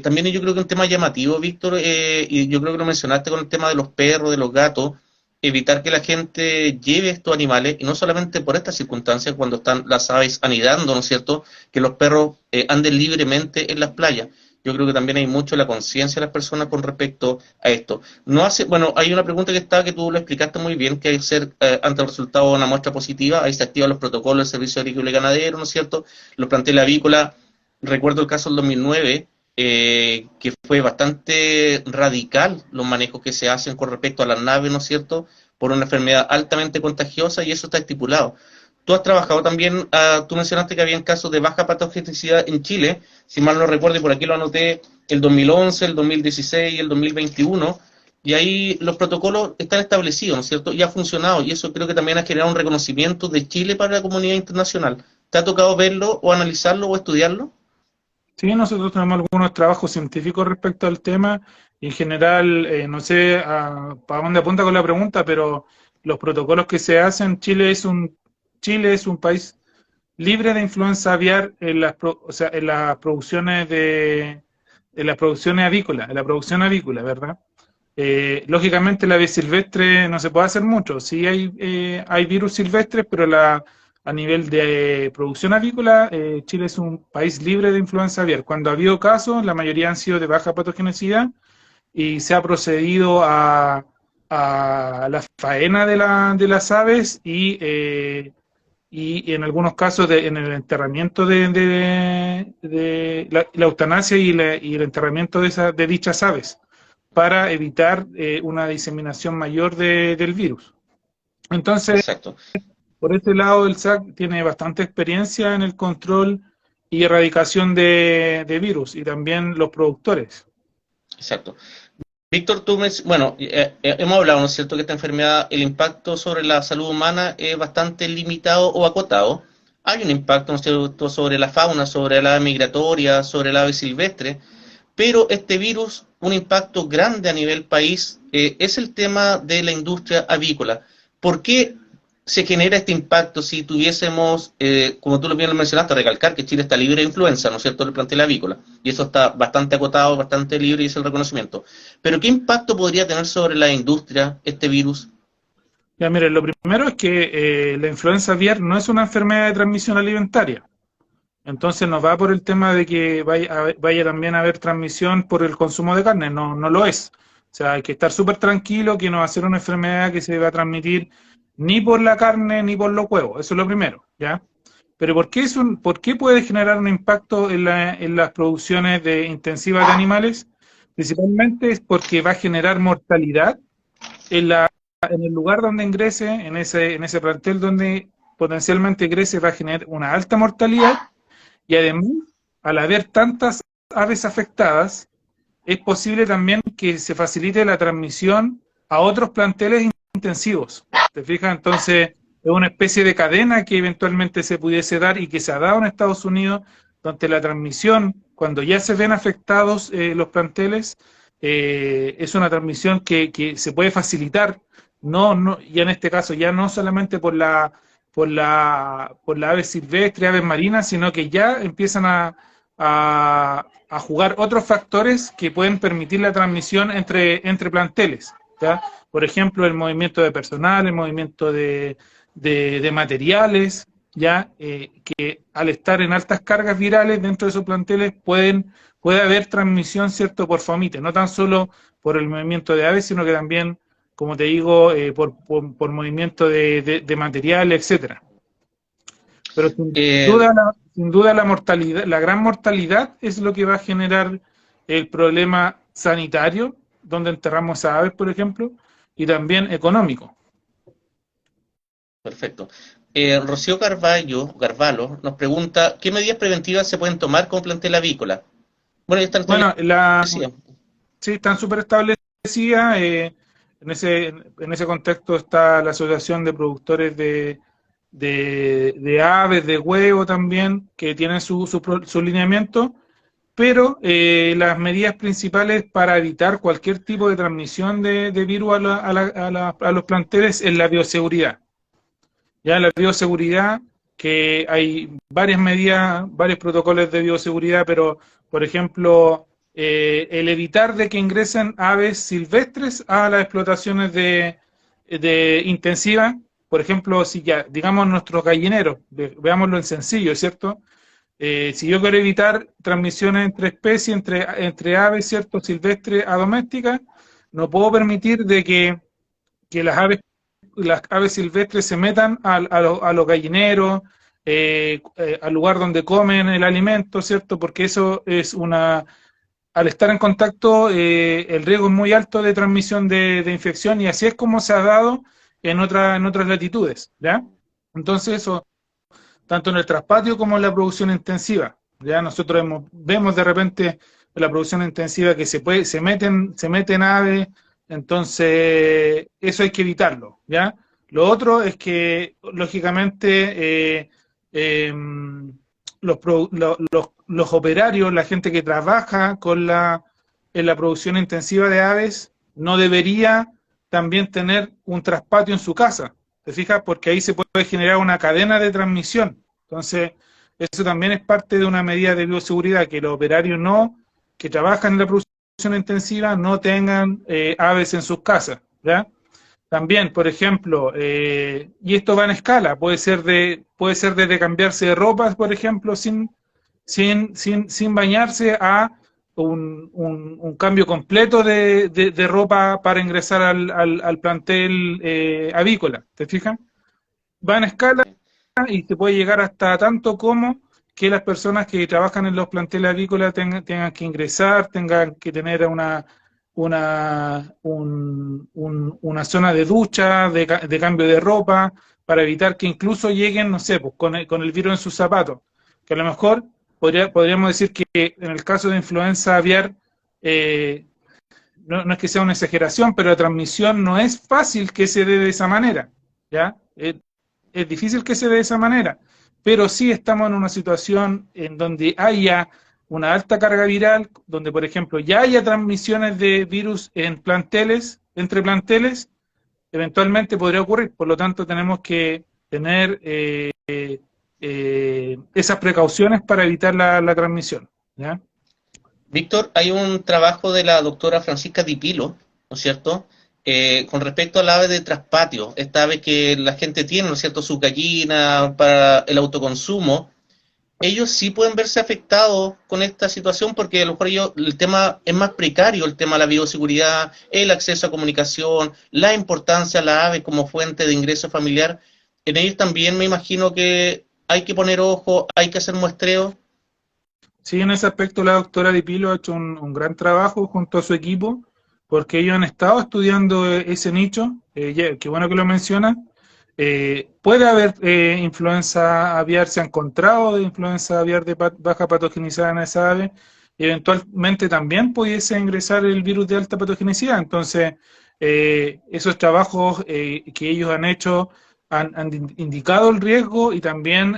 También yo creo que un tema llamativo, Víctor, y yo creo que lo mencionaste con el tema de los perros, de los gatos, evitar que la gente lleve estos animales, y no solamente por estas circunstancias, cuando están las aves anidando, ¿no es cierto?, que los perros anden libremente en las playas. Yo creo que también hay mucho la conciencia de las personas con respecto a esto. No hace, bueno, hay una pregunta que tú lo explicaste muy bien, que hay que ser, ante el resultado de una muestra positiva, ahí se activan los protocolos del Servicio Agrícola y Ganadero, ¿no es cierto?, los planteles avícolas. Recuerdo el caso del 2009, que fue bastante radical los manejos que se hacen con respecto a las naves, ¿no es cierto?, por una enfermedad altamente contagiosa, y eso está estipulado. Tú has trabajado también, tú mencionaste que había casos de baja patogenicidad en Chile, si mal no recuerdo, y por aquí lo anoté, el 2011, el 2016 y el 2021, y ahí los protocolos están establecidos, ¿no es cierto?, y ha funcionado, y eso creo que también ha generado un reconocimiento de Chile para la comunidad internacional. ¿Te ha tocado verlo o analizarlo o estudiarlo?
Sí, nosotros tenemos algunos trabajos científicos respecto al tema y en general, no sé para dónde apunta con la pregunta, pero los protocolos que se hacen, Chile es un país libre de influenza aviar o sea, en las producciones avícolas, en la producción avícola, ¿verdad? Lógicamente la ave silvestre no se puede hacer mucho. Sí hay virus silvestres, pero a nivel de producción avícola, Chile es un país libre de influenza aviar. Cuando ha habido casos, la mayoría han sido de baja patogenicidad y se ha procedido a la faena de las aves y en algunos casos en el enterramiento de la eutanasia y el enterramiento de dichas aves para evitar una diseminación mayor del virus. Entonces,
Exacto.
por ese lado, el SAC tiene bastante experiencia en el control y erradicación de virus, y también los productores.
Exacto. Víctor, bueno, hemos hablado, ¿no es cierto?, que esta enfermedad, el impacto sobre la salud humana es bastante limitado o acotado. Hay un impacto, ¿no es cierto?, sobre la fauna, sobre la ave migratoria, sobre el ave silvestre, pero este virus, un impacto grande a nivel país, es el tema de la industria avícola. ¿Por qué se genera este impacto si tuviésemos, como tú lo bien lo mencionaste, recalcar que Chile está libre de influenza, ¿no es cierto?, el plantel avícola, y eso está bastante acotado, bastante libre y es el reconocimiento. Pero ¿qué impacto podría tener sobre la industria este virus?
Ya, miren, lo primero es que la influenza aviar no es una enfermedad de transmisión alimentaria. Entonces no va por el tema de que vaya también a haber transmisión por el consumo de carne, no, no lo es. O sea, hay que estar súper tranquilo que no va a ser una enfermedad que se va a transmitir ni por la carne ni por los huevos, eso es lo primero, ¿ya? Pero ¿por qué puede generar un impacto en las producciones intensivas de animales? Principalmente es porque va a generar mortalidad en el lugar donde ingrese, en ese plantel donde potencialmente ingrese, va a generar una alta mortalidad y además, al haber tantas aves afectadas, es posible también que se facilite la transmisión a otros planteles intensivos. ¿Te fijas? Entonces, es una especie de cadena que eventualmente se pudiese dar y que se ha dado en Estados Unidos, donde la transmisión, cuando ya se ven afectados los planteles, es una transmisión que se puede facilitar, y en este caso ya no solamente por la ave silvestre, aves marinas, sino que ya empiezan a jugar otros factores que pueden permitir la transmisión entre planteles, ¿ya? Por ejemplo, el movimiento de personal, el movimiento de materiales, ¿ya? Que al estar en altas cargas virales dentro de esos planteles puede haber transmisión, ¿cierto?, por fomite, no tan solo por el movimiento de aves, sino que también, como te digo, por movimiento de material, etcétera. Pero
Eh,
sin duda la mortalidad, la gran mortalidad es lo que va a generar el problema sanitario, donde enterramos a aves, por ejemplo, y también económico.
Perfecto. Rocío Carvalho nos pregunta, ¿qué medidas preventivas se pueden tomar con plantel avícola? Bueno, ya están
Bueno,
establecidas.
sí, están súper establecidas. En ese contexto está la Asociación de Productores de Aves, de Huevo también, que tienen su lineamiento, pero las medidas principales para evitar cualquier tipo de transmisión de virus a los planteles es la bioseguridad. Ya la bioseguridad, que hay varias medidas, varios protocolos de bioseguridad, pero por ejemplo, el evitar de que ingresen aves silvestres a las explotaciones de intensivas, por ejemplo, si ya, digamos nuestros gallineros, veámoslo en sencillo, ¿cierto? Si yo quiero evitar transmisiones entre especies, entre aves, ¿cierto?, silvestres a domésticas, no puedo permitir de que las aves silvestres se metan a los gallineros, al lugar donde comen el alimento, ¿cierto? Porque eso es al estar en contacto, el riesgo es muy alto de transmisión de infección y así es como se ha dado en otras latitudes, ¿ya? Entonces eso, tanto en el traspatio como en la producción intensiva, ¿ya? Nosotros vemos de repente en la producción intensiva que se meten aves, entonces eso hay que evitarlo, ¿ya? Lo otro es que, lógicamente, los operarios, la gente que trabaja en la producción intensiva de aves, no debería también tener un traspatio en su casa, ¿te fijas? Porque ahí se puede generar una cadena de transmisión. Entonces, eso también es parte de una medida de bioseguridad, que los operarios que trabajan en la producción intensiva no tengan aves en sus casas, ¿ya? También, por ejemplo, y esto va en escala, puede ser desde cambiarse de ropas, por ejemplo, sin bañarse, a un cambio completo de ropa para ingresar al plantel avícola, ¿te fijas? Va en escala y se puede llegar hasta tanto como que las personas que trabajan en los planteles avícolas tengan que ingresar, tengan que tener una zona de ducha, de cambio de ropa, para evitar que incluso lleguen, no sé, pues con el virus en sus zapatos, que a lo mejor podríamos decir que en el caso de influenza aviar, no es que sea una exageración, pero la transmisión no es fácil que se dé de esa manera, ¿ya? Es difícil que se dé de esa manera, pero sí estamos en una situación en donde haya una alta carga viral, donde, por ejemplo, ya haya transmisiones de virus en planteles, entre planteles, eventualmente podría ocurrir. Por lo tanto, tenemos que tener esas precauciones para evitar la transmisión, ¿ya?
Víctor, hay un trabajo de la doctora Francisca Di Pilo, ¿no es cierto? Con respecto al ave de traspatio, esta ave que la gente tiene, ¿no es cierto?, su gallina para el autoconsumo, ellos sí pueden verse afectados con esta situación porque a lo mejor ellos, el tema es más precario, el tema de la bioseguridad, el acceso a comunicación, la importancia de la ave como fuente de ingreso familiar. En ellos también me imagino que hay que poner ojo, hay que hacer muestreo.
Sí, en ese aspecto la doctora Di Pilo ha hecho un gran trabajo junto a su equipo, porque ellos han estado estudiando ese nicho, qué bueno que lo menciona. Puede haber influenza aviar, se ha encontrado de influenza aviar de baja patogenicidad en esa ave, y eventualmente también pudiese ingresar el virus de alta patogenicidad. Entonces, esos trabajos que ellos han hecho han indicado el riesgo y también,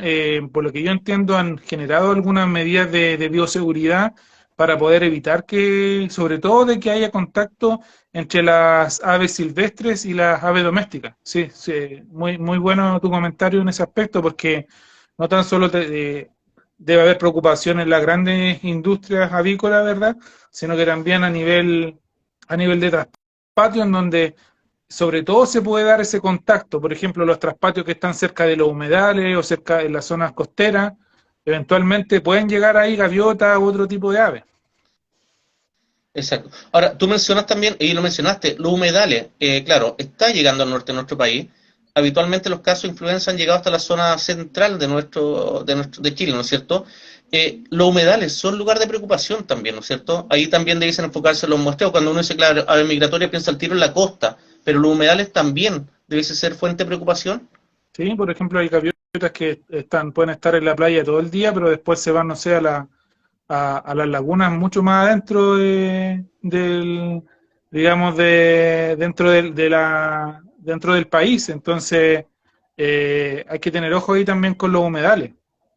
por lo que yo entiendo, han generado algunas medidas de bioseguridad para poder evitar que, sobre todo, de que haya contacto entre las aves silvestres y las aves domésticas. Sí, sí, muy bueno tu comentario en ese aspecto, porque no tan solo debe haber preocupación en las grandes industrias avícolas, ¿verdad? Sino que también a nivel de traspatio, en donde sobre todo se puede dar ese contacto. Por ejemplo, los traspatios que están cerca de los humedales o cerca de las zonas costeras, eventualmente pueden llegar ahí gaviotas u otro tipo de aves.
Exacto. Ahora, tú mencionas también, y lo mencionaste, los humedales. Claro, está llegando al norte de nuestro país. Habitualmente los casos de influenza han llegado hasta la zona central de Chile, ¿no es cierto? Los humedales son lugar de preocupación también, ¿no es cierto? Ahí también deben enfocarse los muestreos. Cuando uno dice, claro, ave migratoria piensa al tiro en la costa, pero los humedales también deben ser fuente de preocupación.
Sí, por ejemplo, hay gaviotas que pueden estar en la playa todo el día, pero después se van, no sé, a las lagunas mucho más adentro digamos, dentro del país. Entonces, hay que tener ojo ahí también con los humedales.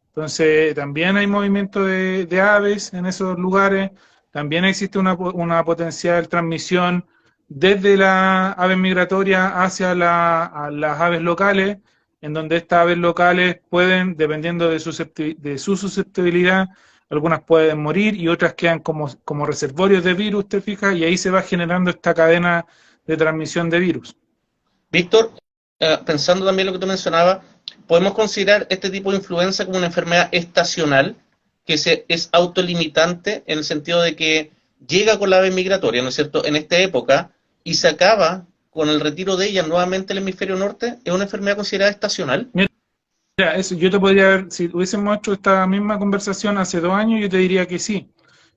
Entonces, también hay movimiento de aves en esos lugares. También existe una potencial transmisión desde la ave migratoria hacia a las aves locales, en donde estas aves locales pueden, dependiendo de su susceptibilidad, algunas pueden morir y otras quedan como reservorios de virus, te fijas, y ahí se va generando esta cadena de transmisión de virus.
Víctor, pensando también lo que tú mencionabas, podemos considerar este tipo de influenza como una enfermedad estacional es autolimitante en el sentido de que llega con la ave migratoria, ¿no es cierto?, en esta época y se acaba con el retiro de ella nuevamente el hemisferio norte. ¿Es una enfermedad considerada estacional?
Mira, eso yo te podría ver, si hubiésemos hecho esta misma conversación hace 2 años, yo te diría que sí.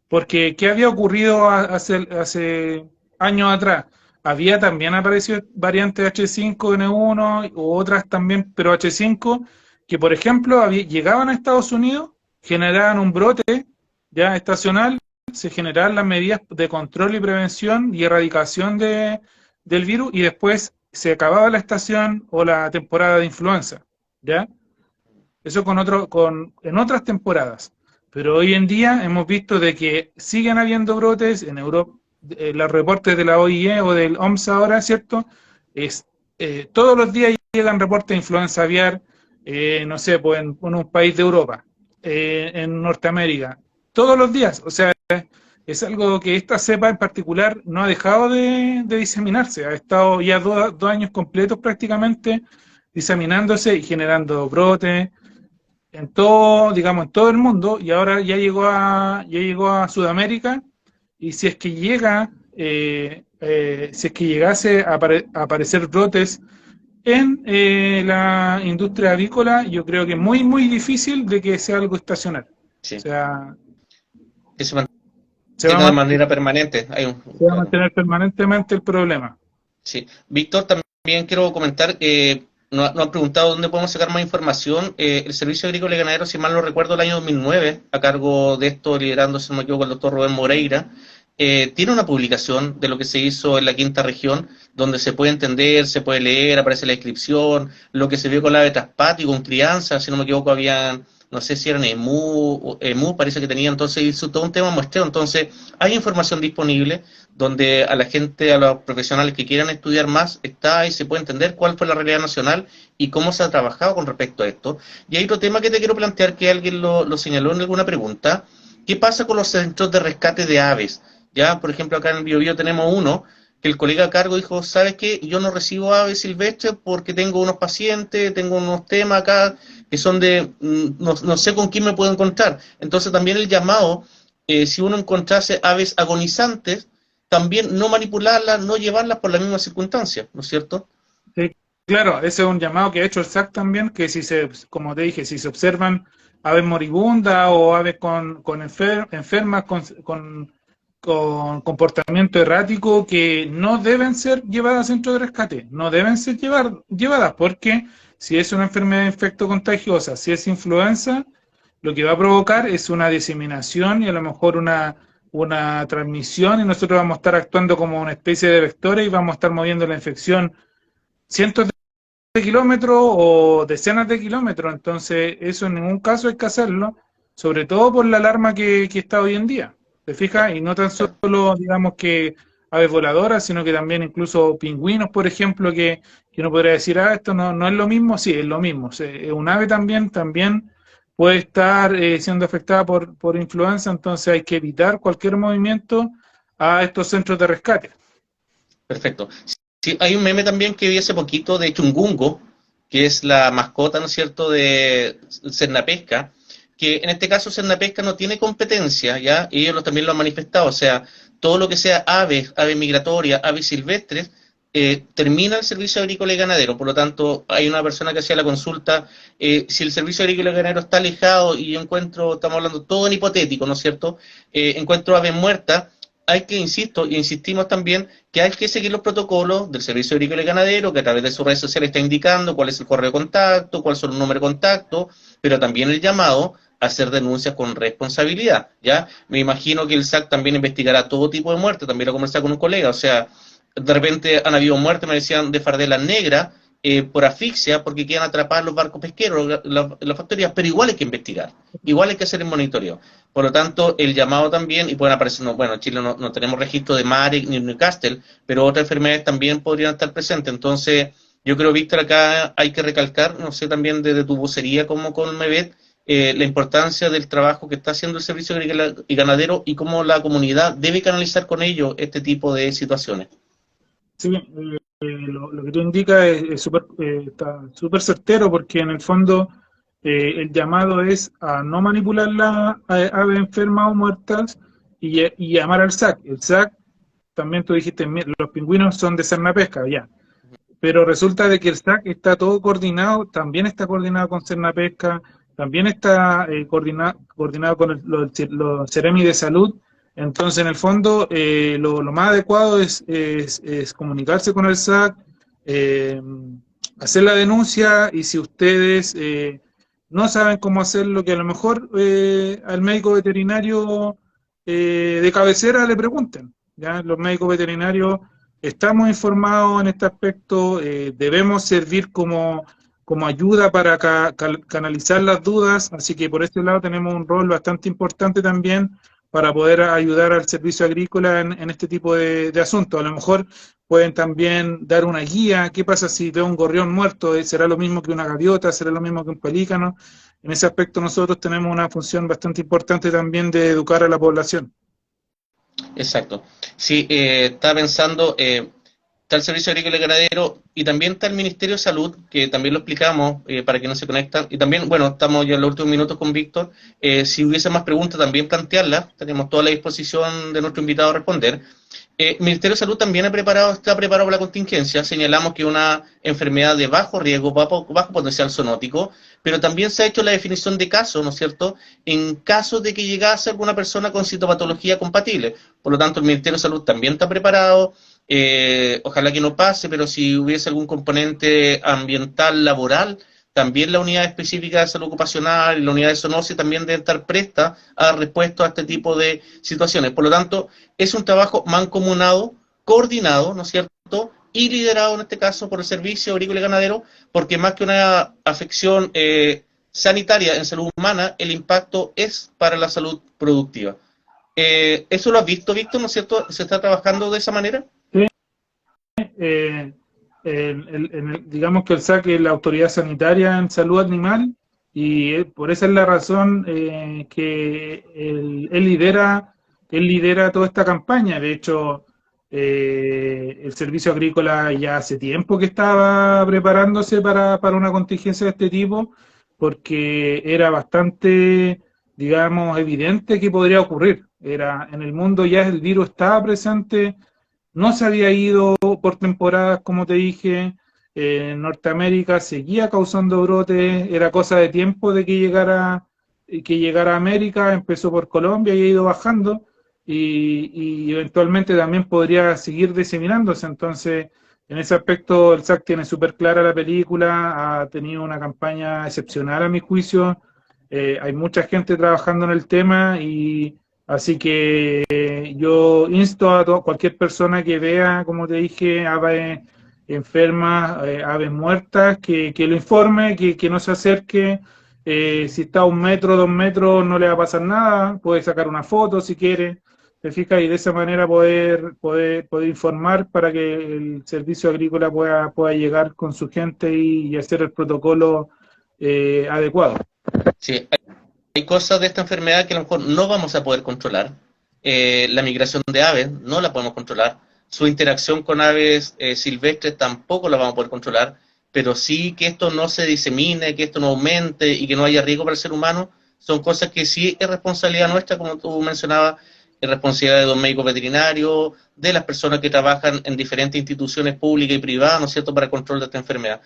Porque, ¿qué había ocurrido hace años atrás? Había también aparecido variantes H5N1 u otras también, pero H5, que por ejemplo llegaban a Estados Unidos, generaban un brote ya estacional, se generaban las medidas de control y prevención y erradicación del virus y después se acababa la estación o la temporada de influenza, ¿ya? Eso en otras temporadas. Pero hoy en día hemos visto de que siguen habiendo brotes en Europa, los reportes de la OIE o del OMS ahora, ¿cierto? Es, todos los días llegan reportes de influenza aviar, no sé, pues en un país de Europa, en Norteamérica, todos los días. O sea, es algo que esta cepa en particular no ha dejado de diseminarse, ha estado ya 2 años completos prácticamente diseminándose y generando brotes en todo, digamos, en todo el mundo, y ahora ya llegó a Sudamérica, y si es que llegase a aparecer brotes en la industria avícola, yo creo que es muy difícil de que sea algo estacional. O
Sí,
sea,
que se
se va a,
mantenga de
man-
manera permanente.
se va a
Claro.
mantener permanentemente el problema.
Sí. Víctor, también quiero comentar, nos han preguntado dónde podemos sacar más información. El Servicio Agrícola y Ganadero, si mal no recuerdo, el año 2009, a cargo de esto, liderando, si no me equivoco, el doctor Rubén Moreira, tiene una publicación de lo que se hizo en la quinta región, donde se puede entender, se puede leer, aparece la descripción, lo que se vio con la ave traspatio, con crianza, si no me equivoco, habían, no sé si eran emú, parece que tenía, entonces hizo todo un tema muestreo. Entonces, hay información disponible donde a la gente, a los profesionales que quieran estudiar más, está y se puede entender cuál fue la realidad nacional y cómo se ha trabajado con respecto a esto. Y hay otro tema que te quiero plantear, que alguien lo señaló en alguna pregunta. ¿Qué pasa con los centros de rescate de aves? Ya, por ejemplo, acá en el Biobío tenemos uno que el colega a cargo dijo, ¿sabes qué? Yo no recibo aves silvestres porque tengo unos pacientes, tengo unos temas acá que son de, no sé con quién me puedo encontrar. Entonces también el llamado, si uno encontrase aves agonizantes, también no manipularlas, no llevarlas por las mismas circunstancias, ¿no es cierto?
Sí, claro, ese es un llamado que ha hecho el SAC también, que si se, como te dije, si se observan aves moribundas o aves con enfermas, con comportamiento errático, que no deben ser llevadas a centro de rescate, no deben ser llevadas, porque si es una enfermedad infectocontagiosa, si es influenza, lo que va a provocar es una diseminación y a lo mejor una transmisión, y nosotros vamos a estar actuando como una especie de vectores y vamos a estar moviendo la infección cientos de kilómetros o decenas de kilómetros. Entonces, eso en ningún caso hay que hacerlo, sobre todo por la alarma que está hoy en día. ¿Te fijas? Y no tan solo, digamos, que aves voladoras, sino que también incluso pingüinos, por ejemplo, que uno podría decir, esto no es lo mismo. Sí, es lo mismo. Un ave también puede estar siendo afectada por influenza, entonces hay que evitar cualquier movimiento a estos centros de rescate.
Perfecto. Sí, hay un meme también que vi hace poquito de Chungungo, que es la mascota, ¿no es cierto?, de Cernapesca, que en este caso Cernapesca no tiene competencia, ¿ya? Y ellos también lo han manifestado, o sea, todo lo que sea aves migratorias, aves silvestres, termina el servicio agrícola y ganadero. Por lo tanto, hay una persona que hacía la consulta, si el servicio agrícola y ganadero está alejado y yo encuentro, estamos hablando todo en hipotético, ¿no es cierto?, encuentro aves muertas, hay que, insisto, y insistimos también, que hay que seguir los protocolos del Servicio Agrícola y Ganadero, que a través de sus redes sociales está indicando cuál es el correo de contacto, cuáles son los números de contacto, pero también el llamado a hacer denuncias con responsabilidad, ¿ya? Me imagino que el SAC también investigará todo tipo de muerte, también lo conversaba con un colega, o sea, de repente han habido muertes, me decían, de fardelas negras, por asfixia, porque quedan atrapados los barcos pesqueros, las factorías, pero igual hay que investigar, igual hay que hacer el monitoreo. Por lo tanto, el llamado también, y pueden aparecer, bueno, en Chile no tenemos registro de Marek ni Newcastle, pero otras enfermedades también podrían estar presentes. Entonces, yo creo, Víctor, acá hay que recalcar, no sé, también desde tu vocería como con MEVET, la importancia del trabajo que está haciendo el Servicio Agrícola y Ganadero y cómo la comunidad debe canalizar con ello este tipo de situaciones.
Sí, lo que tú indicas está súper certero, porque en el fondo el llamado es a no manipular las aves enfermas o muertas y llamar al SAC. El SAC, también tú dijiste, los pingüinos son de Cernapesca, ya. Pero resulta de que el SAC está todo coordinado, también está coordinado con Cernapesca, también está coordinado con los Ceremi de Salud. Entonces, en el fondo, lo más adecuado es comunicarse con el SAC, hacer la denuncia, y si ustedes no saben cómo hacerlo, que a lo mejor al médico veterinario de cabecera le pregunten. ¿Ya? Los médicos veterinarios estamos informados en este aspecto, debemos servir como ayuda para canalizar las dudas, así que por este lado tenemos un rol bastante importante también para poder ayudar al servicio agrícola en este tipo de asuntos. A lo mejor pueden también dar una guía. ¿Qué pasa si veo un gorrión muerto? ¿Será lo mismo que una gaviota? ¿Será lo mismo que un pelícano? En ese aspecto nosotros tenemos una función bastante importante también de educar a la población.
Exacto. Sí, estaba pensando, está el Servicio Agrícola y Ganadero y también está el Ministerio de Salud, que también lo explicamos para que no se conectan. Y también, bueno, estamos ya en los últimos minutos con Víctor. Si hubiese más preguntas, también plantearlas. Tenemos toda la disposición de nuestro invitado a responder. El Ministerio de Salud también está preparado para la contingencia. Señalamos que una enfermedad de bajo riesgo, bajo potencial zoonótico, pero también se ha hecho la definición de caso, ¿no es cierto?, en caso de que llegase alguna persona con citopatología compatible. Por lo tanto, el Ministerio de Salud también está preparado. Ojalá que no pase, pero si hubiese algún componente ambiental, laboral, también la unidad específica de salud ocupacional y la unidad de zoonosis también deben estar prestas a dar respuesta a este tipo de situaciones. Por lo tanto, es un trabajo mancomunado, coordinado, ¿no es cierto?, y liderado en este caso por el Servicio Agrícola y Ganadero, porque más que una afección sanitaria en salud humana, el impacto es para la salud productiva. ¿Eso lo has visto, Víctor, no es cierto? ¿Se está trabajando de esa manera?
Sí, digamos que el SAC es la autoridad sanitaria en salud animal y por esa es la razón que él lidera toda esta campaña. De hecho, el Servicio Agrícola ya hace tiempo que estaba preparándose para una contingencia de este tipo porque era bastante, digamos, evidente que podría ocurrir. Era, en el mundo ya el virus estaba presente, no se había ido por temporadas, como te dije, en Norteamérica seguía causando brotes, era cosa de tiempo de que llegara a América, empezó por Colombia y ha ido bajando, y eventualmente también podría seguir diseminándose. Entonces, en ese aspecto, el SAC tiene súper clara la película, ha tenido una campaña excepcional a mi juicio, hay mucha gente trabajando en el tema y así que yo insto a cualquier persona que vea, como te dije, aves enfermas, aves muertas, que lo informe, que no se acerque. Si está a 1 metro, 2 metros, no le va a pasar nada. Puede sacar una foto si quiere. ¿Te fijas? Y de esa manera poder informar para que el servicio agrícola pueda llegar con su gente y hacer el protocolo adecuado.
Sí, hay cosas de esta enfermedad que a lo mejor no vamos a poder controlar. La migración de aves no la podemos controlar. Su interacción con aves silvestres tampoco la vamos a poder controlar. Pero sí que esto no se disemine, que esto no aumente y que no haya riesgo para el ser humano, son cosas que sí es responsabilidad nuestra, como tú mencionabas, es responsabilidad de los médicos veterinarios, de las personas que trabajan en diferentes instituciones públicas y privadas, ¿no es cierto?, para el control de esta enfermedad.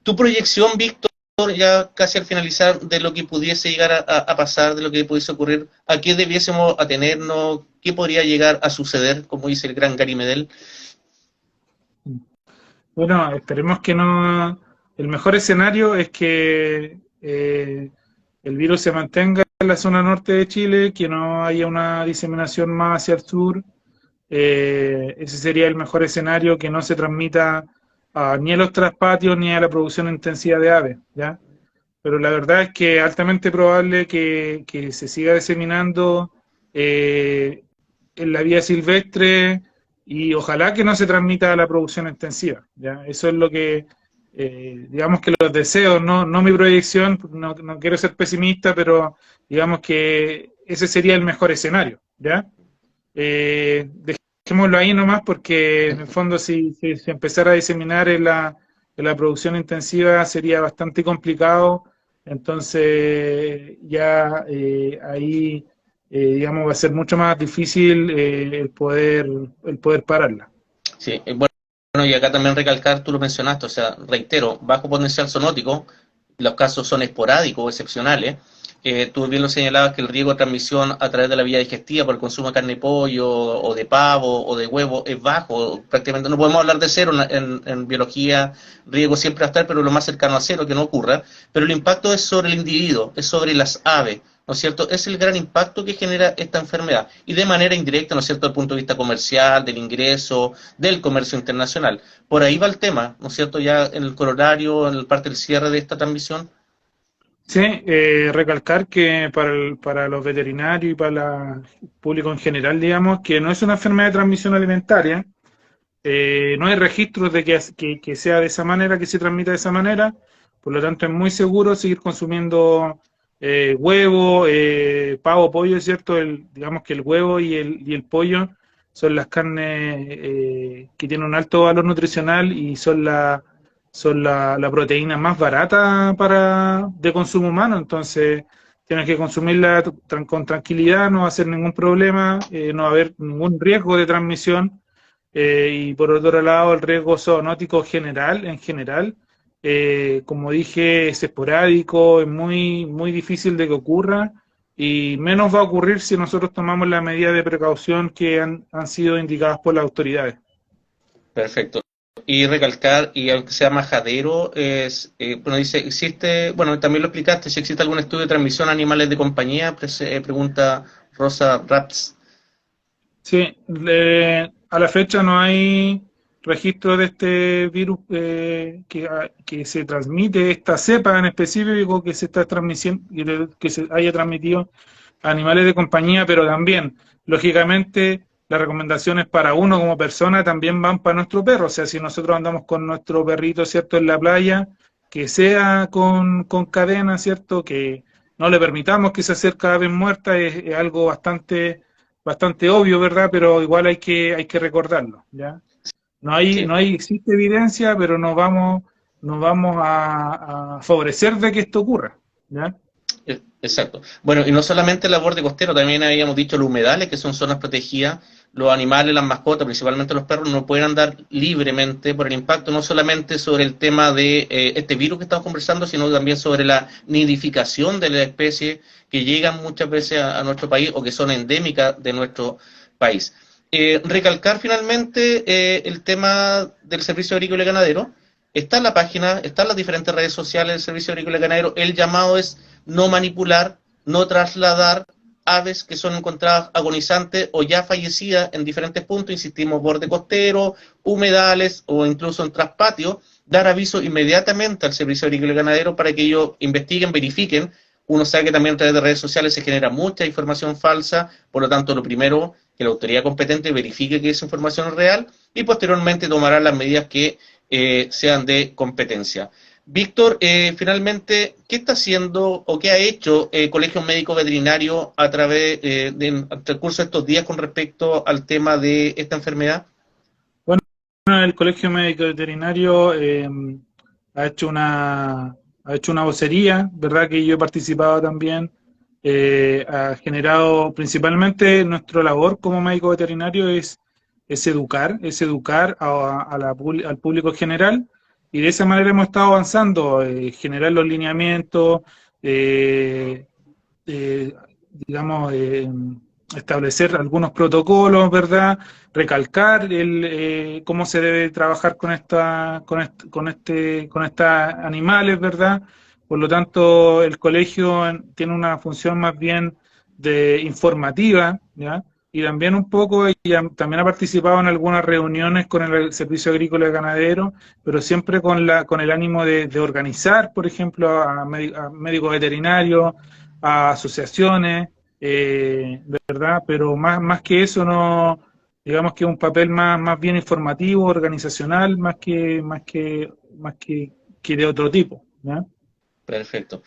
Tu proyección, Víctor, ya casi al finalizar, de lo que pudiese llegar a pasar, de lo que pudiese ocurrir, a qué debiésemos atenernos, qué podría llegar a suceder, como dice el gran Gary Medel.
Bueno, esperemos que no. El mejor escenario es que el virus se mantenga en la zona norte de Chile, que no haya una diseminación más hacia el sur. Ese sería el mejor escenario, que no se transmita ni a los traspatios ni a la producción intensiva de aves, ¿ya? Pero la verdad es que es altamente probable que se siga diseminando en la vía silvestre y ojalá que no se transmita a la producción intensiva, ¿ya? Eso es lo que, digamos que los deseos, no mi proyección, no quiero ser pesimista, pero digamos que ese sería el mejor escenario, ¿ya? Dejémoslo ahí nomás porque en el fondo si empezara a diseminar en la producción intensiva sería bastante complicado, entonces ya ahí digamos va a ser mucho más difícil el poder pararla.
Sí, bueno, y acá también recalcar, tú lo mencionaste, o sea, reitero, bajo potencial zoonótico, los casos son esporádicos o excepcionales. Tú bien lo señalabas que el riesgo de transmisión a través de la vía digestiva por el consumo de carne de pollo o de pavo o de huevo es bajo, prácticamente no podemos hablar de cero en biología, riesgo siempre va a estar, pero lo más cercano a cero que no ocurra, pero el impacto es sobre el individuo, es sobre las aves, ¿no es cierto? Es el gran impacto que genera esta enfermedad y de manera indirecta, ¿no es cierto?, desde el punto de vista comercial, del ingreso, del comercio internacional. Por ahí va el tema, ¿no es cierto?, ya en el corolario, en la parte del cierre de esta transmisión.
Sí, recalcar que para los veterinarios y para el público en general, digamos, que no es una enfermedad de transmisión alimentaria, no hay registros de que sea de esa manera, que se transmita de esa manera, por lo tanto es muy seguro seguir consumiendo huevo, pavo, pollo, ¿cierto? Digamos que el huevo y el pollo son las carnes que tienen un alto valor nutricional y son la proteína más barata de consumo humano, entonces tienes que consumirla con tranquilidad, no va a ser ningún problema, no va a haber ningún riesgo de transmisión. Y por otro lado, el riesgo zoonótico en general, como dije, es esporádico, es muy, muy difícil de que ocurra y menos va a ocurrir si nosotros tomamos las medidas de precaución que han sido indicadas por las autoridades.
Perfecto. Y recalcar, y aunque sea majadero, bueno, dice, existe, bueno, también lo explicaste, si existe algún estudio de transmisión a animales de compañía, pregunta Rosa Raps.
Sí, a la fecha no hay registro de este virus que se transmite, esta cepa en específico que se está transmitiendo, que se haya transmitido a animales de compañía, pero también, lógicamente, las recomendaciones para uno como persona también van para nuestro perro. O sea, si nosotros andamos con nuestro perrito, ¿cierto?, en la playa, que sea con cadena, ¿cierto?, que no le permitamos que se acerque a aves muertas, es algo bastante obvio, ¿verdad? Pero igual hay que recordarlo, ¿ya?
Sí,
Existe evidencia, pero no vamos a favorecer de que esto ocurra, ¿ya?
exacto. Bueno, y no solamente el borde costero, también habíamos dicho los humedales, que son zonas protegidas. Los animales, las mascotas, principalmente los perros, no pueden andar libremente por el impacto, no solamente sobre el tema de este virus que estamos conversando, sino también sobre la nidificación de la especie que llegan muchas veces a nuestro país o que son endémicas de nuestro país. Recalcar finalmente el tema del servicio agrícola y ganadero. Está en la página, están las diferentes redes sociales del servicio agrícola y ganadero. El llamado es no manipular, no trasladar aves que son encontradas agonizantes o ya fallecidas en diferentes puntos, insistimos, borde costero, humedales o incluso en traspatio, dar aviso inmediatamente al servicio agrícola y ganadero para que ellos investiguen, verifiquen. Uno sabe que también a través de redes sociales se genera mucha información falsa, por lo tanto, lo primero, que la autoridad competente verifique que esa información es real y posteriormente tomará las medidas que sean de competencia. Víctor, finalmente, ¿qué está haciendo o qué ha hecho el Colegio Médico Veterinario a través del transcurso de estos días con respecto al tema de esta enfermedad?
Bueno, el Colegio Médico Veterinario ha hecho una vocería, ¿verdad? Que yo he participado también. Ha generado, principalmente nuestra labor como médico veterinario es educar al público general, y de esa manera hemos estado avanzando, generar los lineamientos, eh, eh, digamos, establecer algunos protocolos, ¿verdad? Recalcar cómo se debe trabajar con estas animales, ¿verdad? Por lo tanto, el colegio tiene una función más bien de informativa, ¿ya? Y también un poco, también ha participado en algunas reuniones con el Servicio Agrícola y Ganadero, pero siempre con el ánimo de organizar, por ejemplo, a médicos veterinarios, a asociaciones, ¿verdad? Pero más que eso, no, digamos que es un papel más bien informativo, organizacional, más que de otro tipo, ¿ya?
Perfecto.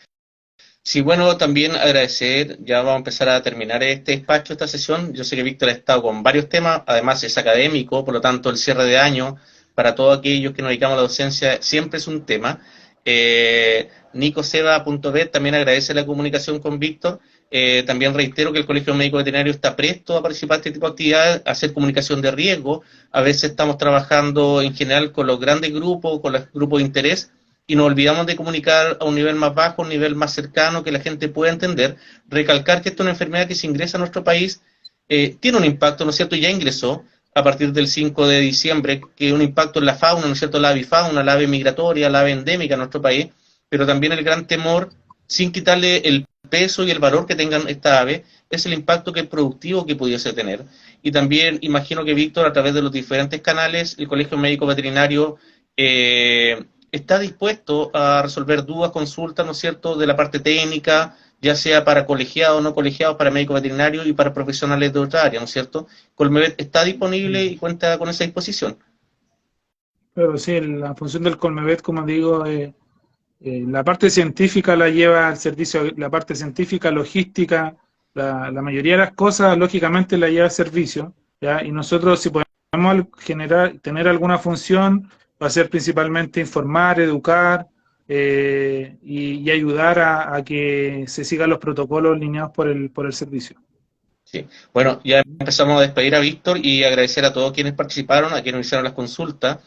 Sí, bueno, también agradecer, ya vamos a empezar a terminar este despacho, esta sesión. Yo sé que Víctor ha estado con varios temas, además es académico, por lo tanto el cierre de año, para todos aquellos que nos dedicamos a la docencia, siempre es un tema. Nicoseba.bet también agradece la comunicación con Víctor. También reitero que el Colegio Médico Veterinario está presto a participar de este tipo de actividades, a hacer comunicación de riesgo. A veces estamos trabajando en general con los grandes grupos, con los grupos de interés, y nos olvidamos de comunicar a un nivel más bajo, un nivel más cercano, que la gente pueda entender. Recalcar que esta es una enfermedad que se ingresa a nuestro país, tiene un impacto, ¿no es cierto? Ya ingresó a partir del 5 de diciembre, que es un impacto en la fauna, ¿no es cierto? La avifauna, la ave migratoria, la ave endémica en nuestro país, pero también el gran temor, sin quitarle el peso y el valor que tengan esta ave, es el impacto que es productivo que pudiese tener. Y también imagino que Víctor, a través de los diferentes canales, el Colegio Médico Veterinario, está dispuesto a resolver dudas, consultas, ¿no es cierto?, de la parte técnica, ya sea para colegiados, no colegiados, para médicos veterinarios y para profesionales de otra área, ¿no es cierto? Colmevet está disponible y cuenta con esa disposición.
Pero sí, la función del Colmevet, como digo, la parte científica la lleva al servicio, la parte científica, logística, la mayoría de las cosas, lógicamente, la lleva al servicio, ¿ya? Y nosotros, si podemos tener alguna función, va a ser principalmente informar, educar, y ayudar a que se sigan los protocolos lineados por el servicio.
Sí. Bueno, ya empezamos a despedir a Víctor y agradecer a todos quienes participaron, a quienes hicieron las consultas.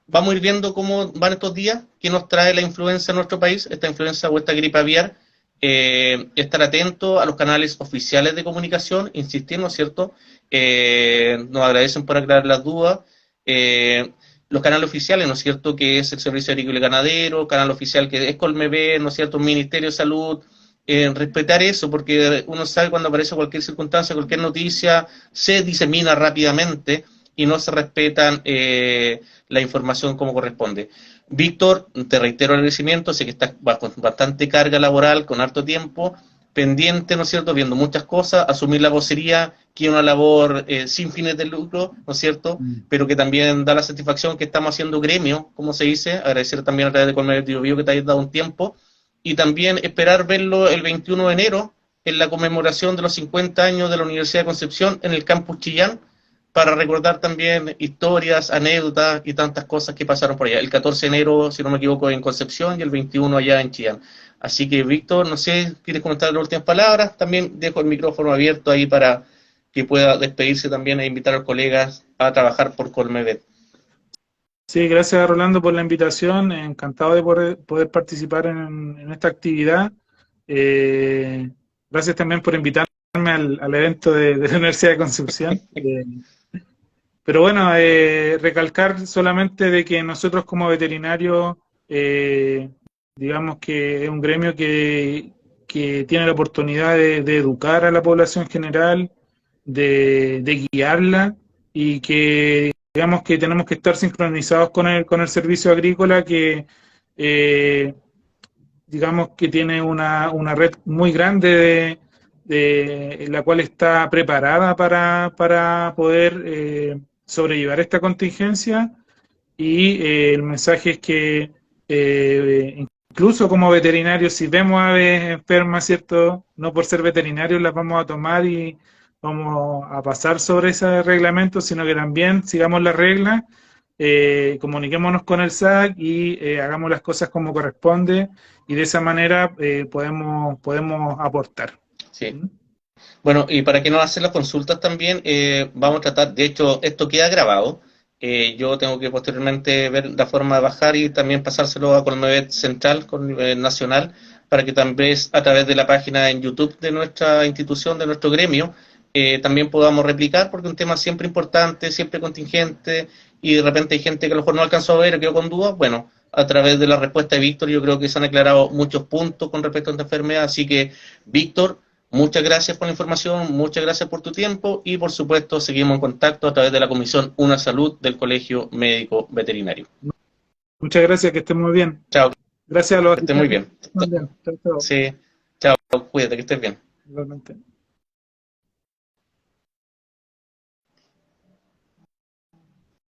Vamos a ir viendo cómo van estos días, qué nos trae la influenza en nuestro país, esta influenza o esta gripe aviar. estar atento a los canales oficiales de comunicación, insistir, ¿no es cierto? Nos agradecen por aclarar las dudas. Los canales oficiales, ¿no es cierto?, que es el Servicio Agrícola y Ganadero, canal oficial que es Colmebet, ¿no es cierto?, Ministerio de Salud, respetar eso, porque uno sabe cuando aparece cualquier circunstancia, cualquier noticia, se disemina rápidamente y no se respetan la información como corresponde. Víctor, te reitero el agradecimiento, sé que estás con bastante carga laboral, con harto tiempo, pendiente, ¿no es cierto?, viendo muchas cosas, asumir la vocería, que es una labor sin fines de lucro, ¿no es cierto?, pero que también da la satisfacción que estamos haciendo gremio, como se dice, agradecer también a través de Colmebet Bio que te hayas dado un tiempo, y también esperar verlo el 21 de enero, en la conmemoración de los 50 años de la Universidad de Concepción, en el campus Chillán, para recordar también historias, anécdotas y tantas cosas que pasaron por allá. El 14 de enero, si no me equivoco, en Concepción y el 21 allá en Chillán. Así que, Víctor, no sé, ¿quieres comentar las últimas palabras? También dejo el micrófono abierto ahí para que pueda despedirse también e invitar a los colegas a trabajar por Colmebet.
Sí, gracias Rolando por la invitación, encantado de poder participar en esta actividad. Gracias también por invitarme al evento de la Universidad de Concepción. Pero bueno, recalcar solamente de que nosotros como veterinarios, digamos que es un gremio que tiene la oportunidad de educar a la población general, de guiarla y que digamos que tenemos que estar sincronizados con el servicio agrícola que digamos que tiene una red muy grande la cual está preparada para poder sobrellevar esta contingencia y el mensaje es que incluso como veterinarios, si vemos aves enfermas, ¿cierto? No por ser veterinarios las vamos a tomar y vamos a pasar sobre ese reglamento, sino que también sigamos las reglas, comuniquémonos con el SAC y hagamos las cosas como corresponde y de esa manera podemos aportar.
Sí. Bueno, y para que nos hacen las consultas también, vamos a tratar, de hecho, esto queda grabado. Yo tengo que posteriormente ver la forma de bajar y también pasárselo a Colmebet Central, Colmebet Nacional, para que también a través de la página en YouTube de nuestra institución, de nuestro gremio, también podamos replicar, porque es un tema siempre importante, siempre contingente, y de repente hay gente que a lo mejor no alcanzó a ver o quedó con dudas. Bueno, a través de la respuesta de Víctor, yo creo que se han aclarado muchos puntos con respecto a esta enfermedad, así que, Víctor, muchas gracias por la información, muchas gracias por tu tiempo y por supuesto seguimos en contacto a través de la Comisión Una Salud del Colegio Médico Veterinario.
Muchas gracias, que estén muy bien.
Chao.
Gracias a los
que estés muy bien.
Chao, chao.
Sí, chao, cuídate, que estés bien.
Igualmente.